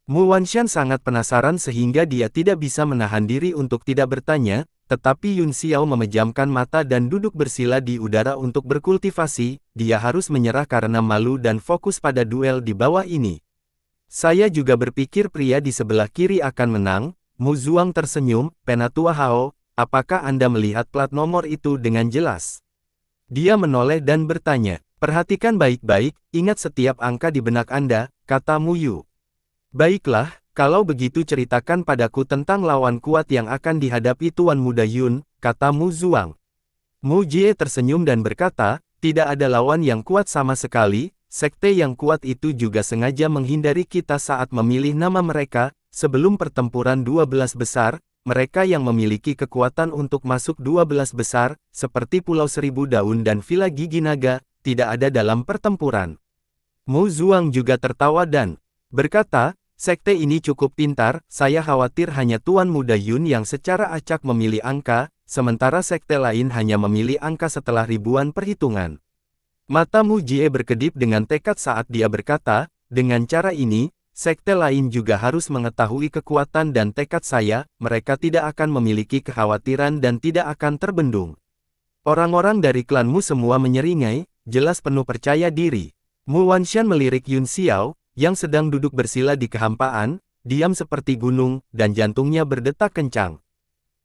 Mu Wanshan sangat penasaran sehingga dia tidak bisa menahan diri untuk tidak bertanya, tetapi Yun Xiao memejamkan mata dan duduk bersila di udara untuk berkultivasi. Dia harus menyerah karena malu dan fokus pada duel di bawah ini. Saya juga berpikir pria di sebelah kiri akan menang. Mu Zuang tersenyum, Penatua Hao, apakah Anda melihat plat nomor itu dengan jelas? Dia menoleh dan bertanya, perhatikan baik-baik, ingat setiap angka di benak Anda, kata Mu Yu. Baiklah, kalau begitu ceritakan padaku tentang lawan kuat yang akan dihadapi Tuan Muda Yun, kata Mu Zuang. Mu Jie tersenyum dan berkata, tidak ada lawan yang kuat sama sekali, sekte yang kuat itu juga sengaja menghindari kita saat memilih nama mereka. Sebelum pertempuran 12 besar, mereka yang memiliki kekuatan untuk masuk 12 besar, seperti Pulau Seribu Daun dan Villa Gigi Naga, tidak ada dalam pertempuran. Mu Zuang juga tertawa dan berkata, sekte ini cukup pintar, saya khawatir hanya Tuan Muda Yun yang secara acak memilih angka, sementara sekte lain hanya memilih angka setelah ribuan perhitungan. Mata Mu Jie berkedip dengan tekad saat dia berkata, dengan cara ini, sekte lain juga harus mengetahui kekuatan dan tekad saya, mereka tidak akan memiliki kekhawatiran dan tidak akan terbendung. Orang-orang dari klanmu semua menyeringai, jelas penuh percaya diri. Mu Wanshan melirik Yun Xiao, yang sedang duduk bersila di kehampaan, diam seperti gunung, dan jantungnya berdetak kencang.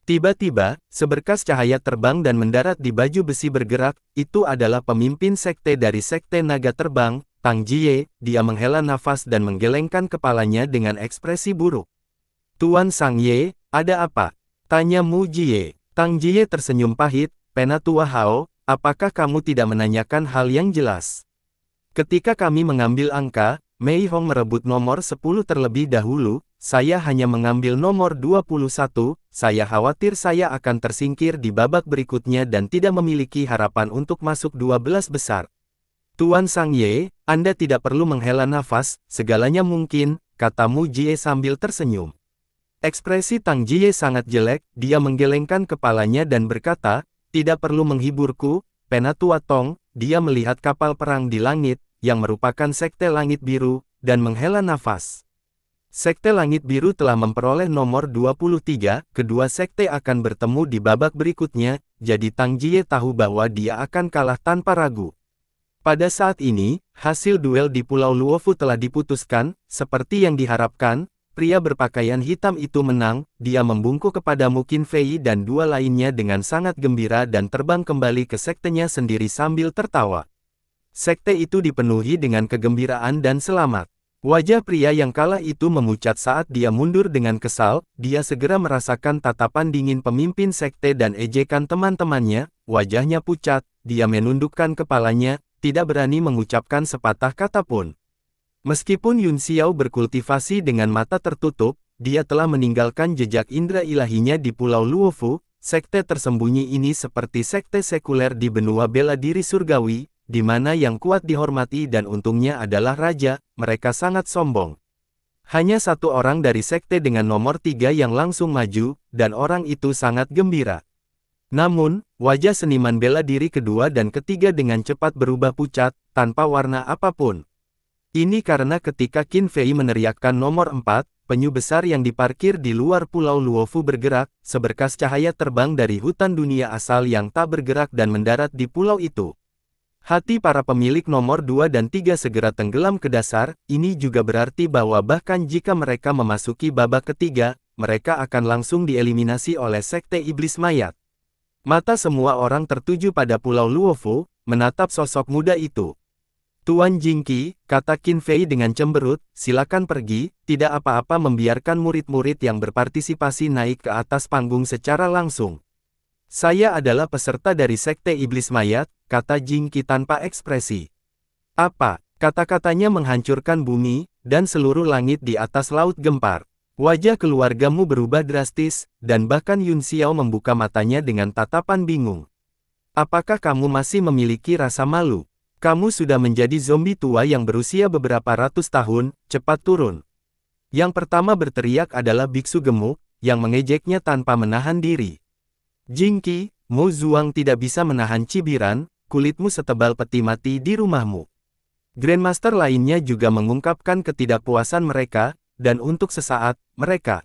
Tiba-tiba, seberkas cahaya terbang dan mendarat di baju besi bergerak, itu adalah pemimpin sekte dari sekte naga terbang, Tang Jie. Dia menghela nafas dan menggelengkan kepalanya dengan ekspresi buruk. Tuan Sang Ye, ada apa? Tanya Mu Jie. Tang Jie tersenyum pahit, Penatua Hao, apakah kamu tidak menanyakan hal yang jelas? Ketika kami mengambil angka, Mei Hong merebut nomor 10 terlebih dahulu, saya hanya mengambil nomor 21, saya khawatir saya akan tersingkir di babak berikutnya dan tidak memiliki harapan untuk masuk 12 besar. Tuan Sang Ye, Anda tidak perlu menghela nafas, segalanya mungkin, kata Mu Jie sambil tersenyum. Ekspresi Tang Jie sangat jelek, dia menggelengkan kepalanya dan berkata, tidak perlu menghiburku, Penatua Tong. Dia melihat kapal perang di langit, yang merupakan sekte langit biru, dan menghela nafas. Sekte langit biru telah memperoleh nomor 23, kedua sekte akan bertemu di babak berikutnya, jadi Tang Jie tahu bahwa dia akan kalah tanpa ragu. Pada saat ini, hasil duel di Pulau Luofu telah diputuskan, seperti yang diharapkan, pria berpakaian hitam itu menang, dia membungkuk kepada Mu Qinfei dan dua lainnya dengan sangat gembira dan terbang kembali ke sektenya sendiri sambil tertawa. Sekte itu dipenuhi dengan kegembiraan dan selamat. Wajah pria yang kalah itu memucat saat dia mundur dengan kesal, dia segera merasakan tatapan dingin pemimpin sekte dan ejekan teman-temannya, wajahnya pucat, dia menundukkan kepalanya, tidak berani mengucapkan sepatah kata pun. Meskipun Yun Xiao berkultivasi dengan mata tertutup, dia telah meninggalkan jejak indera ilahinya di Pulau Luofu, sekte tersembunyi ini seperti sekte sekuler di benua bela diri surgawi, di mana yang kuat dihormati dan untungnya adalah raja, mereka sangat sombong. Hanya satu orang dari sekte dengan nomor 3 yang langsung maju, dan orang itu sangat gembira. Namun, wajah seniman bela diri kedua dan ketiga dengan cepat berubah pucat, tanpa warna apapun. Ini karena ketika Qin Fei meneriakkan nomor 4, penyu besar yang diparkir di luar Pulau Luofu bergerak, seberkas cahaya terbang dari hutan dunia asal yang tak bergerak dan mendarat di pulau itu. Hati para pemilik nomor 2 dan 3 segera tenggelam ke dasar, ini juga berarti bahwa bahkan jika mereka memasuki babak ketiga, mereka akan langsung dieliminasi oleh sekte iblis mayat. Mata semua orang tertuju pada Pulau Luofu, menatap sosok muda itu. Tuan Jingqi, kata Qin Fei dengan cemberut, silakan pergi, tidak apa-apa membiarkan murid-murid yang berpartisipasi naik ke atas panggung secara langsung. Saya adalah peserta dari sekte iblis mayat, kata Jingqi tanpa ekspresi. Apa? Kata-katanya menghancurkan bumi, dan seluruh langit di atas laut gempar. Wajah keluargamu berubah drastis, dan bahkan Yun Xiao membuka matanya dengan tatapan bingung. Apakah kamu masih memiliki rasa malu? Kamu sudah menjadi zombie tua yang berusia beberapa ratus tahun, cepat turun. Yang pertama berteriak adalah biksu gemuk, yang mengejeknya tanpa menahan diri. Jingqi, Mu Zuang tidak bisa menahan cibiran, kulitmu setebal peti mati di rumahmu. Grandmaster lainnya juga mengungkapkan ketidakpuasan mereka, dan untuk sesaat, mereka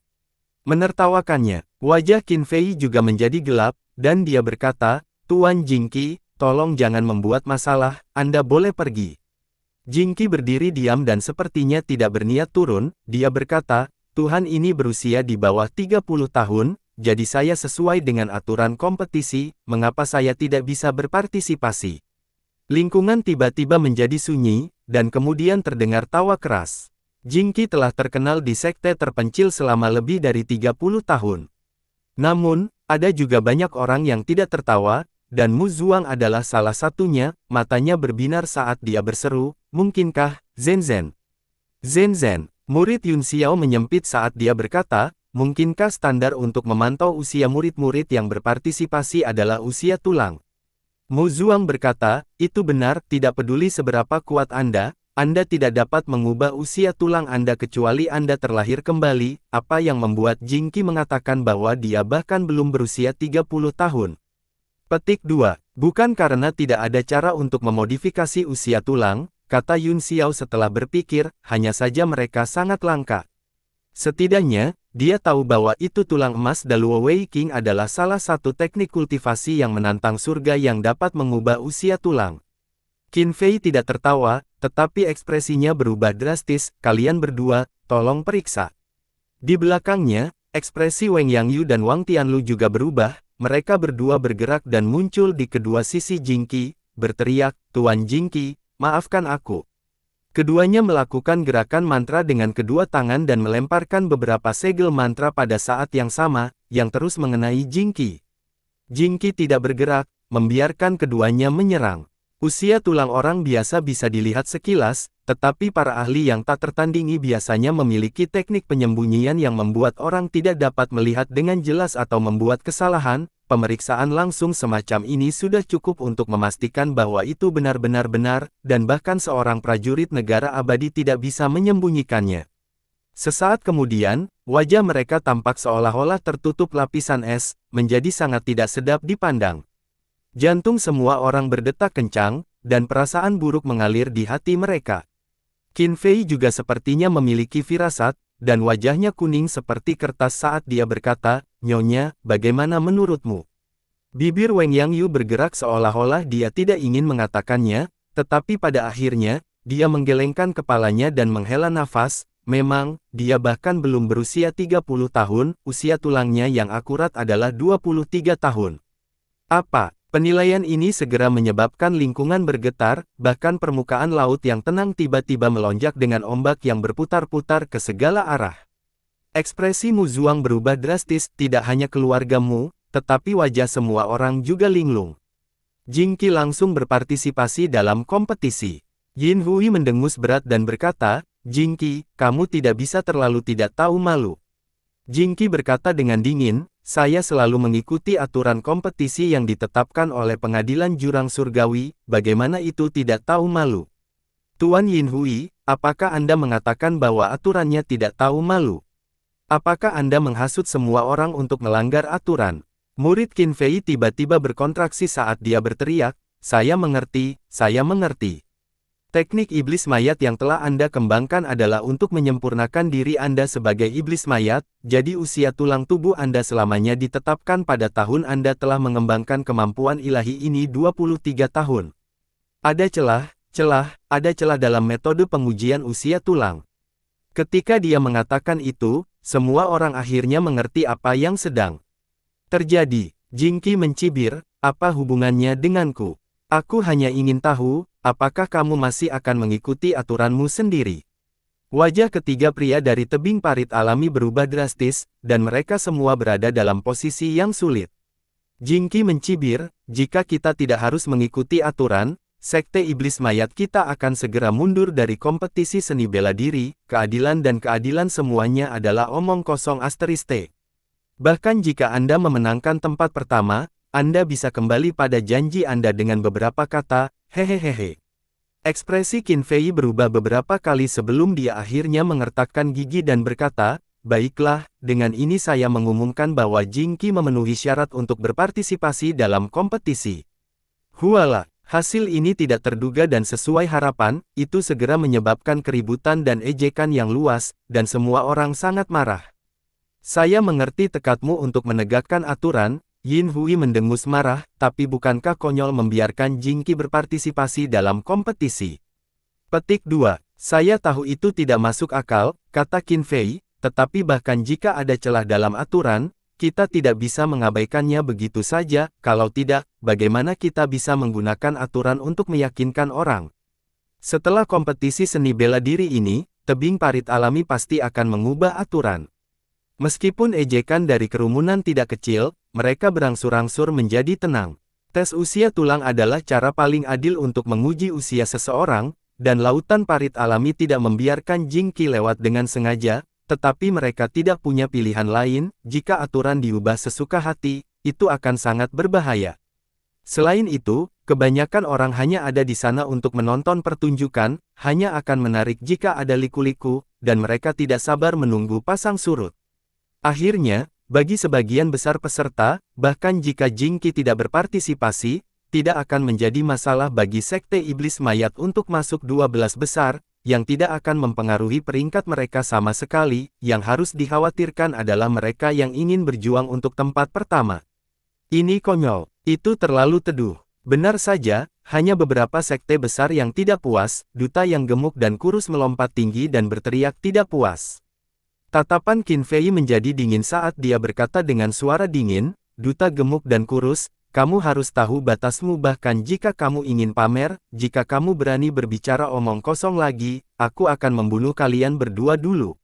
menertawakannya. Wajah Qin Fei juga menjadi gelap, dan dia berkata, Tuan Jingqi, tolong jangan membuat masalah, Anda boleh pergi. Jingqi berdiri diam dan sepertinya tidak berniat turun, dia berkata, Tuhan ini berusia di bawah 30 tahun, jadi saya sesuai dengan aturan kompetisi, mengapa saya tidak bisa berpartisipasi? Lingkungan tiba-tiba menjadi sunyi, dan kemudian terdengar tawa keras. Jingqi telah terkenal di sekte terpencil selama lebih dari 30 tahun. Namun, ada juga banyak orang yang tidak tertawa, dan Mu Zuang adalah salah satunya, matanya berbinar saat dia berseru, mungkinkah, Zhen? Zhen, murid Yun Xiao menyempit saat dia berkata, mungkinkah standar untuk memantau usia murid-murid yang berpartisipasi adalah usia tulang? Mu Zuang berkata, itu benar, tidak peduli seberapa kuat Anda tidak dapat mengubah usia tulang Anda kecuali Anda terlahir kembali, apa yang membuat Jingqi mengatakan bahwa dia bahkan belum berusia 30 tahun. Petik 2. Bukan karena tidak ada cara untuk memodifikasi usia tulang, kata Yun Xiao setelah berpikir, hanya saja mereka sangat langka. Setidaknya, dia tahu bahwa itu tulang emas Daluo Wei King adalah salah satu teknik kultivasi yang menantang surga yang dapat mengubah usia tulang. Qin Fei tidak tertawa, tetapi ekspresinya berubah drastis, kalian berdua, tolong periksa. Di belakangnya, ekspresi Wang Yangyu dan Wang Tianlu juga berubah. Mereka berdua bergerak dan muncul di kedua sisi Jingqi, berteriak, Tuan Jingqi, maafkan aku. Keduanya melakukan gerakan mantra dengan kedua tangan dan melemparkan beberapa segel mantra pada saat yang sama, yang terus mengenai Jingqi. Jingqi tidak bergerak, membiarkan keduanya menyerang. Usia tulang orang biasa bisa dilihat sekilas, tetapi para ahli yang tak tertandingi biasanya memiliki teknik penyembunyian yang membuat orang tidak dapat melihat dengan jelas atau membuat kesalahan. Pemeriksaan langsung semacam ini sudah cukup untuk memastikan bahwa itu benar-benar benar, dan bahkan seorang prajurit negara abadi tidak bisa menyembunyikannya. Sesaat kemudian, wajah mereka tampak seolah-olah tertutup lapisan es, menjadi sangat tidak sedap dipandang. Jantung semua orang berdetak kencang, dan perasaan buruk mengalir di hati mereka. Qin Fei juga sepertinya memiliki firasat, dan wajahnya kuning seperti kertas saat dia berkata, Nyonya, bagaimana menurutmu? Bibir Wang Yangyu bergerak seolah-olah dia tidak ingin mengatakannya, tetapi pada akhirnya, dia menggelengkan kepalanya dan menghela nafas. Memang, dia bahkan belum berusia 30 tahun, usia tulangnya yang akurat adalah 23 tahun. Apa? Penilaian ini segera menyebabkan lingkungan bergetar, bahkan permukaan laut yang tenang tiba-tiba melonjak dengan ombak yang berputar-putar ke segala arah. Ekspresi Mu Zuang berubah drastis, tidak hanya keluargamu, tetapi wajah semua orang juga linglung. Jingqi langsung berpartisipasi dalam kompetisi. Yin Hui mendengus berat dan berkata, Jingqi, kamu tidak bisa terlalu tidak tahu malu. Jingqi berkata dengan dingin, saya selalu mengikuti aturan kompetisi yang ditetapkan oleh pengadilan jurang surgawi, bagaimana itu tidak tahu malu? Tuan Yin Hui, apakah Anda mengatakan bahwa aturannya tidak tahu malu? Apakah Anda menghasut semua orang untuk melanggar aturan? Murid Qin Fei tiba-tiba berkontraksi saat dia berteriak, saya mengerti, saya mengerti. Teknik iblis mayat yang telah Anda kembangkan adalah untuk menyempurnakan diri Anda sebagai iblis mayat, jadi usia tulang tubuh Anda selamanya ditetapkan pada tahun Anda telah mengembangkan kemampuan ilahi ini 23 tahun. Ada ada celah dalam metode pengujian usia tulang. Ketika dia mengatakan itu, semua orang akhirnya mengerti apa yang sedang terjadi. Jingqi mencibir, apa hubungannya denganku? Aku hanya ingin tahu, apakah kamu masih akan mengikuti aturanmu sendiri? Wajah ketiga pria dari tebing parit alami berubah drastis, dan mereka semua berada dalam posisi yang sulit. Jingqi mencibir, jika kita tidak harus mengikuti aturan, sekte iblis mayat kita akan segera mundur dari kompetisi seni bela diri, keadilan dan keadilan semuanya adalah omong kosong asteriske. Bahkan jika Anda memenangkan tempat pertama, Anda bisa kembali pada janji Anda dengan beberapa kata, hehehehe. Ekspresi Qin Fei berubah beberapa kali sebelum dia akhirnya mengertakkan gigi dan berkata, baiklah, dengan ini saya mengumumkan bahwa Jingqi memenuhi syarat untuk berpartisipasi dalam kompetisi. Hualah, hasil ini tidak terduga dan sesuai harapan, itu segera menyebabkan keributan dan ejekan yang luas, dan semua orang sangat marah. Saya mengerti tekadmu untuk menegakkan aturan, Yin Hui mendengus marah, tapi bukankah konyol membiarkan Jingqi berpartisipasi dalam kompetisi? Petik 2. Saya tahu itu tidak masuk akal, kata Qin Fei, tetapi bahkan jika ada celah dalam aturan, kita tidak bisa mengabaikannya begitu saja, kalau tidak, bagaimana kita bisa menggunakan aturan untuk meyakinkan orang? Setelah kompetisi seni bela diri ini, tebing parit alami pasti akan mengubah aturan. Meskipun ejekan dari kerumunan tidak kecil, mereka berangsur-angsur menjadi tenang. Tes usia tulang adalah cara paling adil untuk menguji usia seseorang, dan lautan parit alami tidak membiarkan Jing Qi lewat dengan sengaja, tetapi mereka tidak punya pilihan lain. Jika aturan diubah sesuka hati, itu akan sangat berbahaya. Selain itu, kebanyakan orang hanya ada di sana untuk menonton pertunjukan, hanya akan menarik jika ada liku-liku, dan mereka tidak sabar menunggu pasang surut. Akhirnya, bagi sebagian besar peserta, bahkan jika Jing Qi tidak berpartisipasi, tidak akan menjadi masalah bagi Sekte Iblis Mayat untuk masuk 12 besar, yang tidak akan mempengaruhi peringkat mereka sama sekali. Yang harus dikhawatirkan adalah mereka yang ingin berjuang untuk tempat pertama. Ini konyol, itu terlalu teduh. Benar saja, hanya beberapa sekte besar yang tidak puas. Duta yang gemuk dan kurus melompat tinggi dan berteriak tidak puas. Tatapan Qin Fei menjadi dingin saat dia berkata dengan suara dingin, Duta gemuk dan kurus, kamu harus tahu batasmu bahkan jika kamu ingin pamer, jika kamu berani berbicara omong kosong lagi, aku akan membunuh kalian berdua dulu.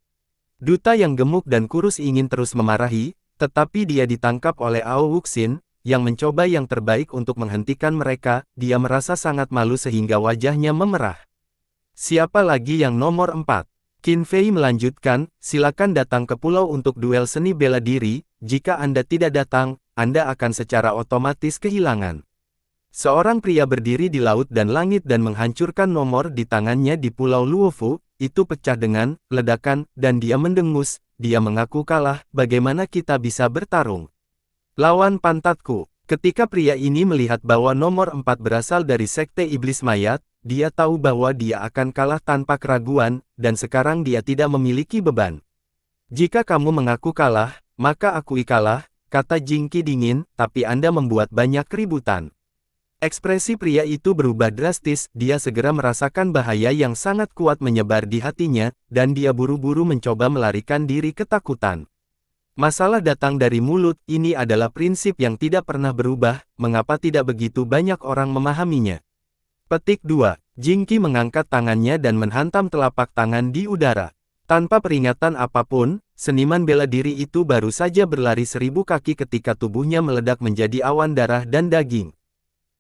Duta yang gemuk dan kurus ingin terus memarahi, tetapi dia ditangkap oleh Ao Wuxin, yang mencoba yang terbaik untuk menghentikan mereka. Dia merasa sangat malu sehingga wajahnya memerah. Siapa lagi yang nomor 4? Qin Fei melanjutkan, silakan datang ke pulau untuk duel seni bela diri, jika Anda tidak datang, Anda akan secara otomatis kehilangan. Seorang pria berdiri di laut dan langit dan menghancurkan nomor di tangannya di pulau Luofu, itu pecah dengan ledakan, dan dia mendengus, dia mengaku kalah, bagaimana kita bisa bertarung? Lawan pantatku. Ketika pria ini melihat bahwa nomor 4 berasal dari Sekte Iblis Mayat, dia tahu bahwa dia akan kalah tanpa keraguan, dan sekarang dia tidak memiliki beban. Jika kamu mengaku kalah, maka akui kalah, kata Jing Qi dingin, tapi Anda membuat banyak keributan. Ekspresi pria itu berubah drastis, dia segera merasakan bahaya yang sangat kuat menyebar di hatinya, dan dia buru-buru mencoba melarikan diri ketakutan. Masalah datang dari mulut, ini adalah prinsip yang tidak pernah berubah, mengapa tidak begitu banyak orang memahaminya? Petik 2. Jing Qi mengangkat tangannya dan menghantam telapak tangan di udara. Tanpa peringatan apapun, seniman bela diri itu baru saja berlari 1000 kaki ketika tubuhnya meledak menjadi awan darah dan daging.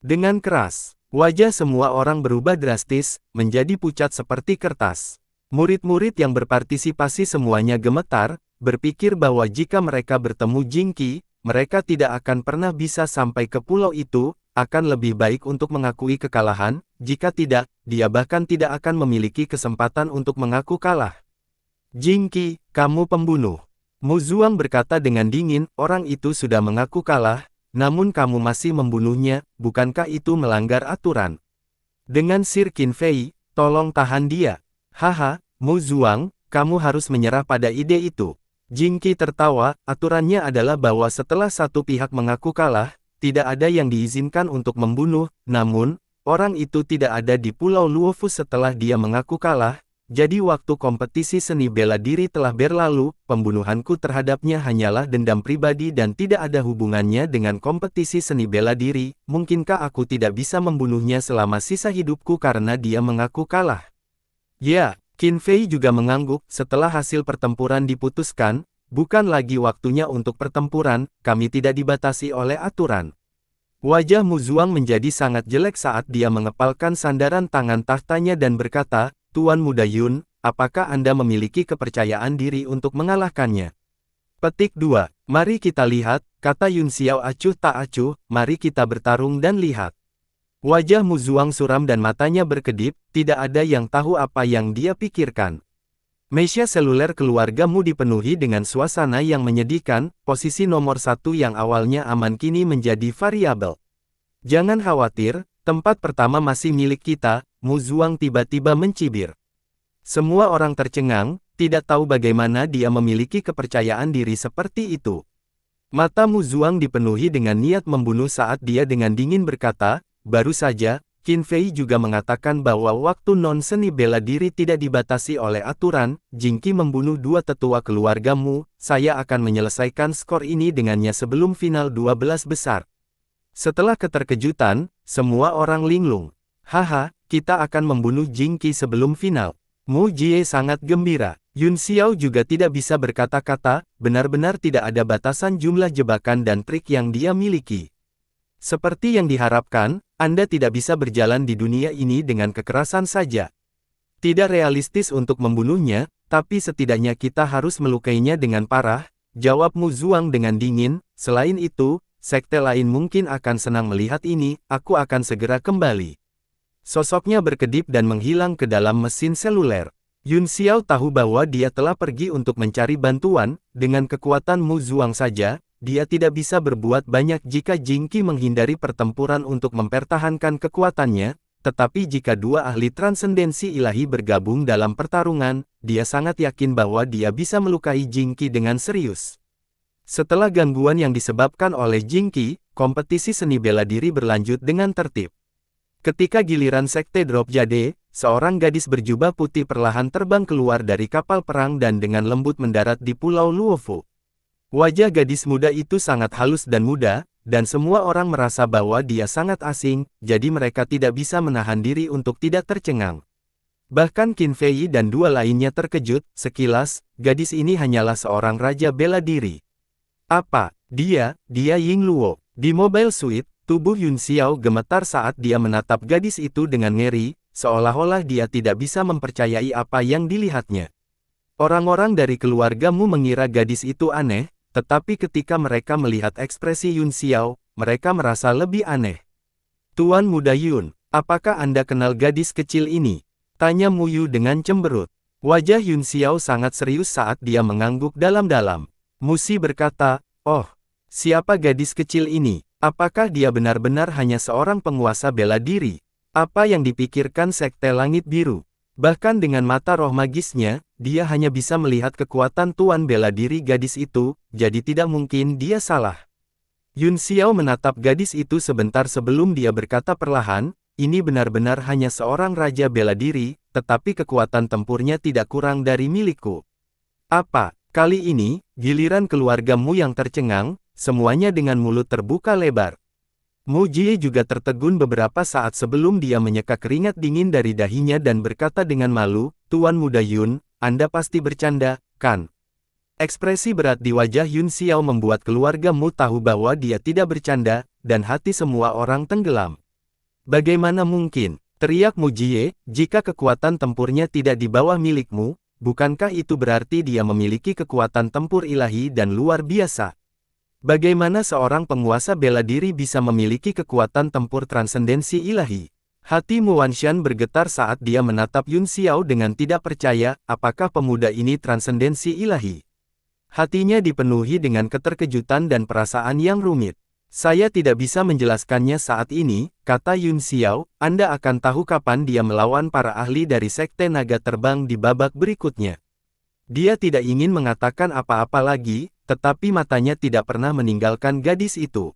Dengan keras, wajah semua orang berubah drastis, menjadi pucat seperti kertas. Murid-murid yang berpartisipasi semuanya gemetar, berpikir bahwa jika mereka bertemu Jing Qi, mereka tidak akan pernah bisa sampai ke pulau itu, akan lebih baik untuk mengakui kekalahan, jika tidak, dia bahkan tidak akan memiliki kesempatan untuk mengaku kalah. Jing Qi, kamu pembunuh. Mu Zuang berkata dengan dingin, orang itu sudah mengaku kalah, namun kamu masih membunuhnya, bukankah itu melanggar aturan? Dengan Sir Qin Fei, tolong tahan dia. Haha, Mu Zuang, kamu harus menyerah pada ide itu. Jing Qi tertawa, aturannya adalah bahwa setelah satu pihak mengaku kalah, tidak ada yang diizinkan untuk membunuh, namun, orang itu tidak ada di Pulau Luofu setelah dia mengaku kalah. Jadi waktu kompetisi seni bela diri telah berlalu, pembunuhanku terhadapnya hanyalah dendam pribadi dan tidak ada hubungannya dengan kompetisi seni bela diri. Mungkinkah aku tidak bisa membunuhnya selama sisa hidupku karena dia mengaku kalah? Ya, Qin Fei juga mengangguk. Setelah hasil pertempuran diputuskan, bukan lagi waktunya untuk pertempuran, kami tidak dibatasi oleh aturan. Wajah Mu Zuang menjadi sangat jelek saat dia mengepalkan sandaran tangan tahtanya dan berkata, Tuan Muda Yun, apakah Anda memiliki kepercayaan diri untuk mengalahkannya? Petik 2. Mari kita lihat, kata Yun Xiao acuh tak acuh, mari kita bertarung dan lihat. Wajah Mu Zuang suram dan matanya berkedip, tidak ada yang tahu apa yang dia pikirkan. Media seluler keluargamu dipenuhi dengan suasana yang menyedihkan, posisi nomor 1 yang awalnya aman kini menjadi variabel. Jangan khawatir, tempat pertama masih milik kita. Mu Zuang tiba-tiba mencibir. Semua orang tercengang, tidak tahu bagaimana dia memiliki kepercayaan diri seperti itu. Mata Mu Zuang dipenuhi dengan niat membunuh saat dia dengan dingin berkata, baru saja, Qin Fei juga mengatakan bahwa waktu non-seni bela diri tidak dibatasi oleh aturan. Jingqi membunuh 2 tetua keluargamu, saya akan menyelesaikan skor ini dengannya sebelum final 12 besar. Setelah keterkejutan, semua orang linglung. Haha, kita akan membunuh Jingqi sebelum final. Mu Jie sangat gembira. Yun Xiao juga tidak bisa berkata-kata, benar-benar tidak ada batasan jumlah jebakan dan trik yang dia miliki. Seperti yang diharapkan, Anda tidak bisa berjalan di dunia ini dengan kekerasan saja. Tidak realistis untuk membunuhnya, tapi setidaknya kita harus melukainya dengan parah, jawab Mu Zuang dengan dingin. Selain itu, sekte lain mungkin akan senang melihat ini, aku akan segera kembali. Sosoknya berkedip dan menghilang ke dalam mesin seluler. Yun Xiao tahu bahwa dia telah pergi untuk mencari bantuan, dengan kekuatan Mu Zuang saja, dia tidak bisa berbuat banyak jika Jingqi menghindari pertempuran untuk mempertahankan kekuatannya, tetapi jika 2 ahli transendensi ilahi bergabung dalam pertarungan, dia sangat yakin bahwa dia bisa melukai Jingqi dengan serius. Setelah gangguan yang disebabkan oleh Jingqi, kompetisi seni bela diri berlanjut dengan tertib. Ketika giliran sekte Drop Jade, seorang gadis berjubah putih perlahan terbang keluar dari kapal perang dan dengan lembut mendarat di Pulau Luofu. Wajah gadis muda itu sangat halus dan muda, dan semua orang merasa bahwa dia sangat asing, jadi mereka tidak bisa menahan diri untuk tidak tercengang. Bahkan Qin Fei dan 2 lainnya terkejut, sekilas, gadis ini hanyalah seorang raja bela diri. Apa? Dia Ying Luo. Di Mobile Suite, tubuh Yun Xiao gemetar saat dia menatap gadis itu dengan ngeri, seolah-olah dia tidak bisa mempercayai apa yang dilihatnya. Orang-orang dari keluargamu mengira gadis itu aneh, tetapi ketika mereka melihat ekspresi Yun Xiao, mereka merasa lebih aneh. Tuan Muda Yun, apakah Anda kenal gadis kecil ini? Tanya Mu Yu dengan cemberut. Wajah Yun Xiao sangat serius saat dia mengangguk dalam-dalam. Mu Si berkata, oh, siapa gadis kecil ini? Apakah dia benar-benar hanya seorang penguasa bela diri? Apa yang dipikirkan Sekte Langit Biru? Bahkan dengan mata roh magisnya, dia hanya bisa melihat kekuatan tuan bela diri gadis itu, jadi tidak mungkin dia salah. Yun Xiao menatap gadis itu sebentar sebelum dia berkata perlahan, ini benar-benar hanya seorang raja bela diri, tetapi kekuatan tempurnya tidak kurang dari milikku. Apa? Kali ini, giliran keluargamu yang tercengang, semuanya dengan mulut terbuka lebar. Mu Jie juga tertegun beberapa saat sebelum dia menyeka keringat dingin dari dahinya dan berkata dengan malu, Tuan Muda Yun, Anda pasti bercanda, kan? Ekspresi berat di wajah Yun Xiao membuat keluarga Mu tahu bahwa dia tidak bercanda, dan hati semua orang tenggelam. Bagaimana mungkin? Teriak Mu Jie, jika kekuatan tempurnya tidak di bawah milikmu, bukankah itu berarti dia memiliki kekuatan tempur ilahi dan luar biasa? Bagaimana seorang penguasa bela diri bisa memiliki kekuatan tempur transendensi ilahi? Hati Mu Wanshan bergetar saat dia menatap Yun Xiao dengan tidak percaya, apakah pemuda ini transendensi ilahi? Hatinya dipenuhi dengan keterkejutan dan perasaan yang rumit. Saya tidak bisa menjelaskannya saat ini, kata Yun Xiao, Anda akan tahu kapan dia melawan para ahli dari Sekte Naga Terbang di babak berikutnya. Dia tidak ingin mengatakan apa-apa lagi, tetapi matanya tidak pernah meninggalkan gadis itu.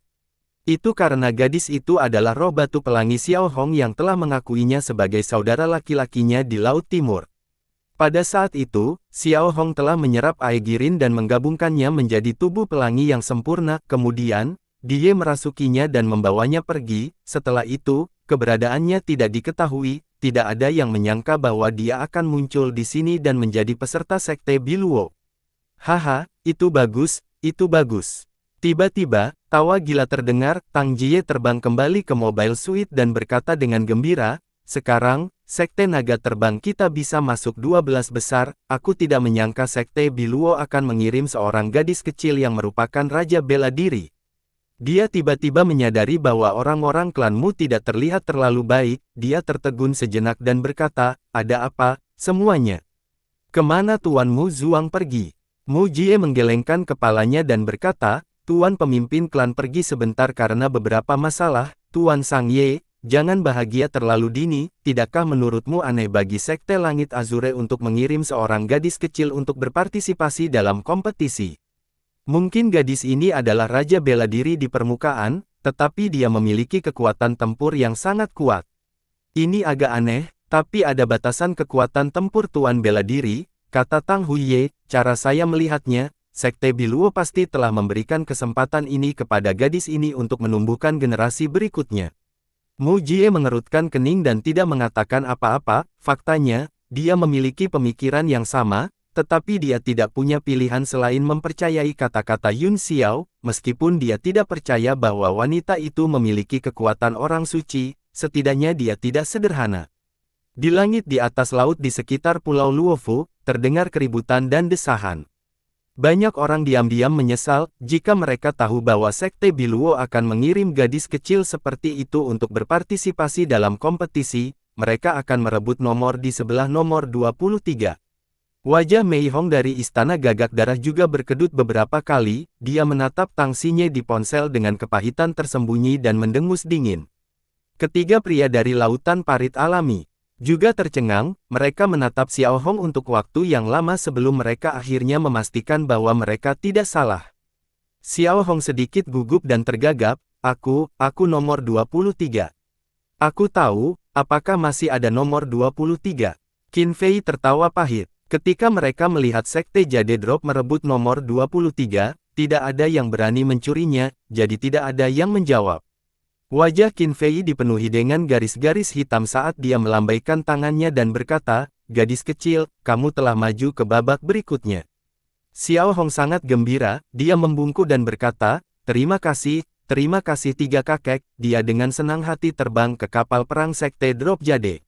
Itu karena gadis itu adalah roh batu pelangi Xiao Hong yang telah mengakuinya sebagai saudara laki-lakinya di Laut Timur. Pada saat itu, Xiao Hong telah menyerap Aegirin dan menggabungkannya menjadi tubuh pelangi yang sempurna. Kemudian, dia merasukinya dan membawanya pergi. Setelah itu, keberadaannya tidak diketahui. Tidak ada yang menyangka bahwa dia akan muncul di sini dan menjadi peserta Sekte Biluo. Haha, itu bagus, itu bagus. Tiba-tiba, tawa gila terdengar. Tang Jie terbang kembali ke Mobile Suite dan berkata dengan gembira, sekarang, Sekte Naga Terbang kita bisa masuk 12 besar. Aku tidak menyangka Sekte Biluo akan mengirim seorang gadis kecil yang merupakan raja bela diri. Dia tiba-tiba menyadari bahwa orang-orang klanmu tidak terlihat terlalu baik. Dia tertegun sejenak dan berkata, ada apa, semuanya? Kemana Tuan Mu Zuang pergi? Mu Jie menggelengkan kepalanya dan berkata, Tuan pemimpin klan pergi sebentar karena beberapa masalah. Tuan Sang Ye, jangan bahagia terlalu dini. Tidakkah menurutmu aneh bagi Sekte Langit Azure untuk mengirim seorang gadis kecil untuk berpartisipasi dalam kompetisi? Mungkin gadis ini adalah raja bela diri di permukaan, tetapi dia memiliki kekuatan tempur yang sangat kuat. Ini agak aneh, tapi ada batasan kekuatan tempur Tuan bela diri, kata Tang Huiye. Cara saya melihatnya, Sekte Biluo pasti telah memberikan kesempatan ini kepada gadis ini untuk menumbuhkan generasi berikutnya. Mu Jie mengerutkan kening dan tidak mengatakan apa-apa. Faktanya, dia memiliki pemikiran yang sama, tetapi dia tidak punya pilihan selain mempercayai kata-kata Yun Xiao, meskipun dia tidak percaya bahwa wanita itu memiliki kekuatan orang suci. Setidaknya dia tidak sederhana. Di langit di atas laut di sekitar Pulau Luofu, terdengar keributan dan desahan. Banyak orang diam-diam menyesal jika mereka tahu bahwa Sekte Biluo akan mengirim gadis kecil seperti itu untuk berpartisipasi dalam kompetisi. Mereka akan merebut nomor di sebelah nomor 23. Wajah Mei Hong dari Istana Gagak Darah juga berkedut beberapa kali. Dia menatap Tang Xinye di ponsel dengan kepahitan tersembunyi dan mendengus dingin. Ketiga pria dari Lautan Parit Alami juga tercengang. Mereka menatap Xiao Hong untuk waktu yang lama sebelum mereka akhirnya memastikan bahwa mereka tidak salah. Xiao Hong sedikit gugup dan tergagap. Aku nomor 23. Aku tahu, apakah masih ada nomor 23? Qin Fei tertawa pahit. Ketika mereka melihat Sekte Jade Drop merebut nomor 23, tidak ada yang berani mencurinya, jadi tidak ada yang menjawab. Wajah Qin Fei dipenuhi dengan garis-garis hitam saat dia melambaikan tangannya dan berkata, gadis kecil, kamu telah maju ke babak berikutnya. Xiao Hong sangat gembira, dia membungkuk dan berkata, terima kasih tiga kakek. Dia dengan senang hati terbang ke kapal perang Sekte Drop Jade.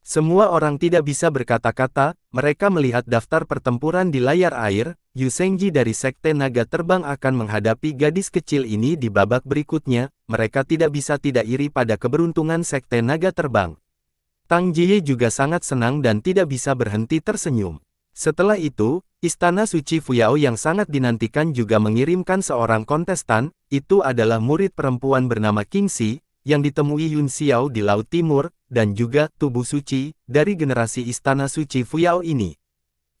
Semua orang tidak bisa berkata-kata, mereka melihat daftar pertempuran di layar air. Yu Shengji dari Sekte Naga Terbang akan menghadapi gadis kecil ini di babak berikutnya. Mereka tidak bisa tidak iri pada keberuntungan Sekte Naga Terbang. Tang Jie juga sangat senang dan tidak bisa berhenti tersenyum. Setelah itu, Istana Suci Fuyao yang sangat dinantikan juga mengirimkan seorang kontestan. Itu adalah murid perempuan bernama Qingxi, yang ditemui Yun Xiao di Laut Timur, dan juga tubuh suci dari generasi Istana Suci Fuyao ini.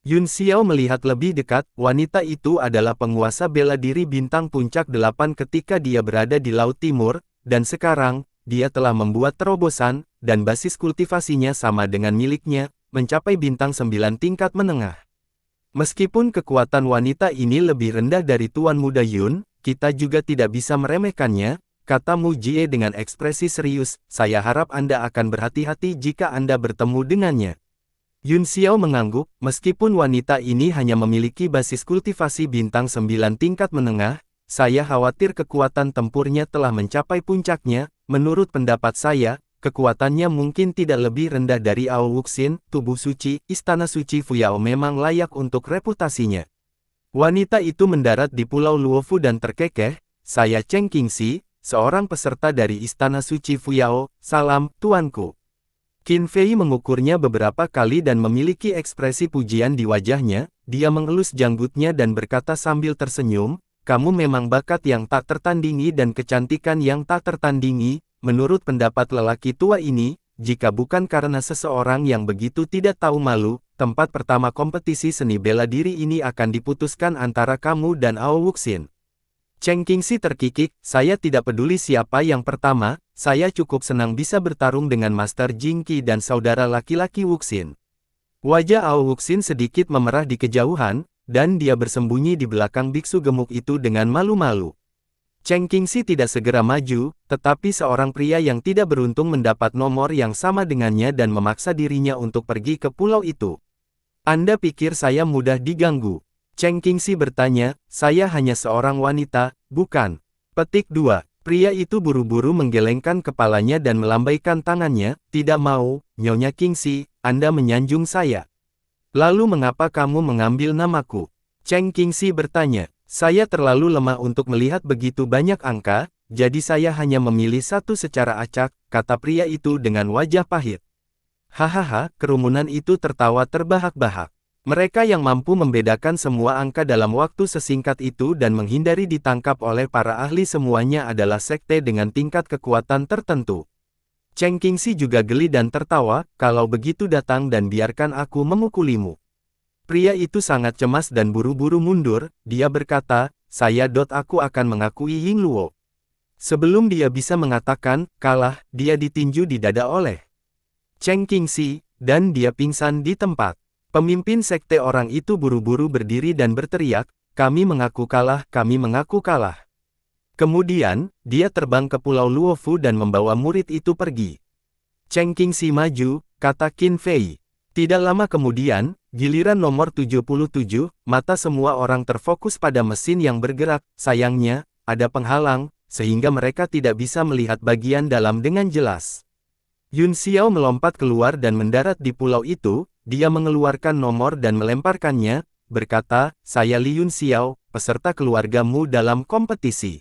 Yun Xiao melihat lebih dekat, wanita itu adalah penguasa bela diri bintang puncak 8 ketika dia berada di Laut Timur, dan sekarang, dia telah membuat terobosan, dan basis kultivasinya sama dengan miliknya, mencapai bintang 9 tingkat menengah. Meskipun kekuatan wanita ini lebih rendah dari Tuan Muda Yun, kita juga tidak bisa meremehkannya, kata Mu Jie dengan ekspresi serius. Saya harap Anda akan berhati-hati jika Anda bertemu dengannya. Yun Xiao mengangguk, meskipun wanita ini hanya memiliki basis kultivasi bintang 9 tingkat menengah, saya khawatir kekuatan tempurnya telah mencapai puncaknya. Menurut pendapat saya, kekuatannya mungkin tidak lebih rendah dari Ao Wuxin, tubuh suci. Istana Suci Fuyao memang layak untuk reputasinya. Wanita itu mendarat di Pulau Luofu dan terkekeh, saya Cheng Qingxi, seorang peserta dari Istana Suci Fuyao. Salam, tuanku. Qin Fei mengukurnya beberapa kali dan memiliki ekspresi pujian di wajahnya. Dia mengelus janggutnya dan berkata sambil tersenyum, kamu memang bakat yang tak tertandingi dan kecantikan yang tak tertandingi. Menurut pendapat lelaki tua ini, jika bukan karena seseorang yang begitu tidak tahu malu, tempat pertama kompetisi seni bela diri ini akan diputuskan antara kamu dan Ao Wuxin. Cheng Qingxi terkikik, saya tidak peduli siapa yang pertama, saya cukup senang bisa bertarung dengan Master Jing Qi dan saudara laki-laki Wuxin. Wajah Ao Wuxin sedikit memerah di kejauhan, dan dia bersembunyi di belakang biksu gemuk itu dengan malu-malu. Cheng Qingxi tidak segera maju, tetapi seorang pria yang tidak beruntung mendapat nomor yang sama dengannya dan memaksa dirinya untuk pergi ke pulau itu. Anda pikir saya mudah diganggu? Cheng Qingxi bertanya, saya hanya seorang wanita, bukan? Petik 2. Pria itu buru-buru menggelengkan kepalanya dan melambaikan tangannya, tidak mau, Nyonya Qingxi, Anda menyanjung saya. Lalu mengapa kamu mengambil namaku? Cheng Qingxi bertanya, saya terlalu lemah untuk melihat begitu banyak angka, jadi saya hanya memilih satu secara acak, kata pria itu dengan wajah pahit. Hahaha, kerumunan itu tertawa terbahak-bahak. Mereka yang mampu membedakan semua angka dalam waktu sesingkat itu dan menghindari ditangkap oleh para ahli semuanya adalah sekte dengan tingkat kekuatan tertentu. Cheng Qingxi juga geli dan tertawa, kalau begitu datang dan biarkan aku memukulimu. Pria itu sangat cemas dan buru-buru mundur, dia berkata, aku akan mengakui Ying Luo. Sebelum dia bisa mengatakan, kalah, dia ditinju di dada oleh Cheng Qingxi, dan dia pingsan di tempat. Pemimpin sekte orang itu buru-buru berdiri dan berteriak, kami mengaku kalah, kami mengaku kalah. Kemudian, dia terbang ke Pulau Luofu dan membawa murid itu pergi. Cheng Qingxi maju, kata Qin Fei. Tidak lama kemudian, giliran nomor 77, mata semua orang terfokus pada mesin yang bergerak, sayangnya, ada penghalang, sehingga mereka tidak bisa melihat bagian dalam dengan jelas. Yun Xiao melompat keluar dan mendarat di pulau itu, dia mengeluarkan nomor dan melemparkannya, berkata, saya Li Yun Xiao, peserta keluargamu dalam kompetisi.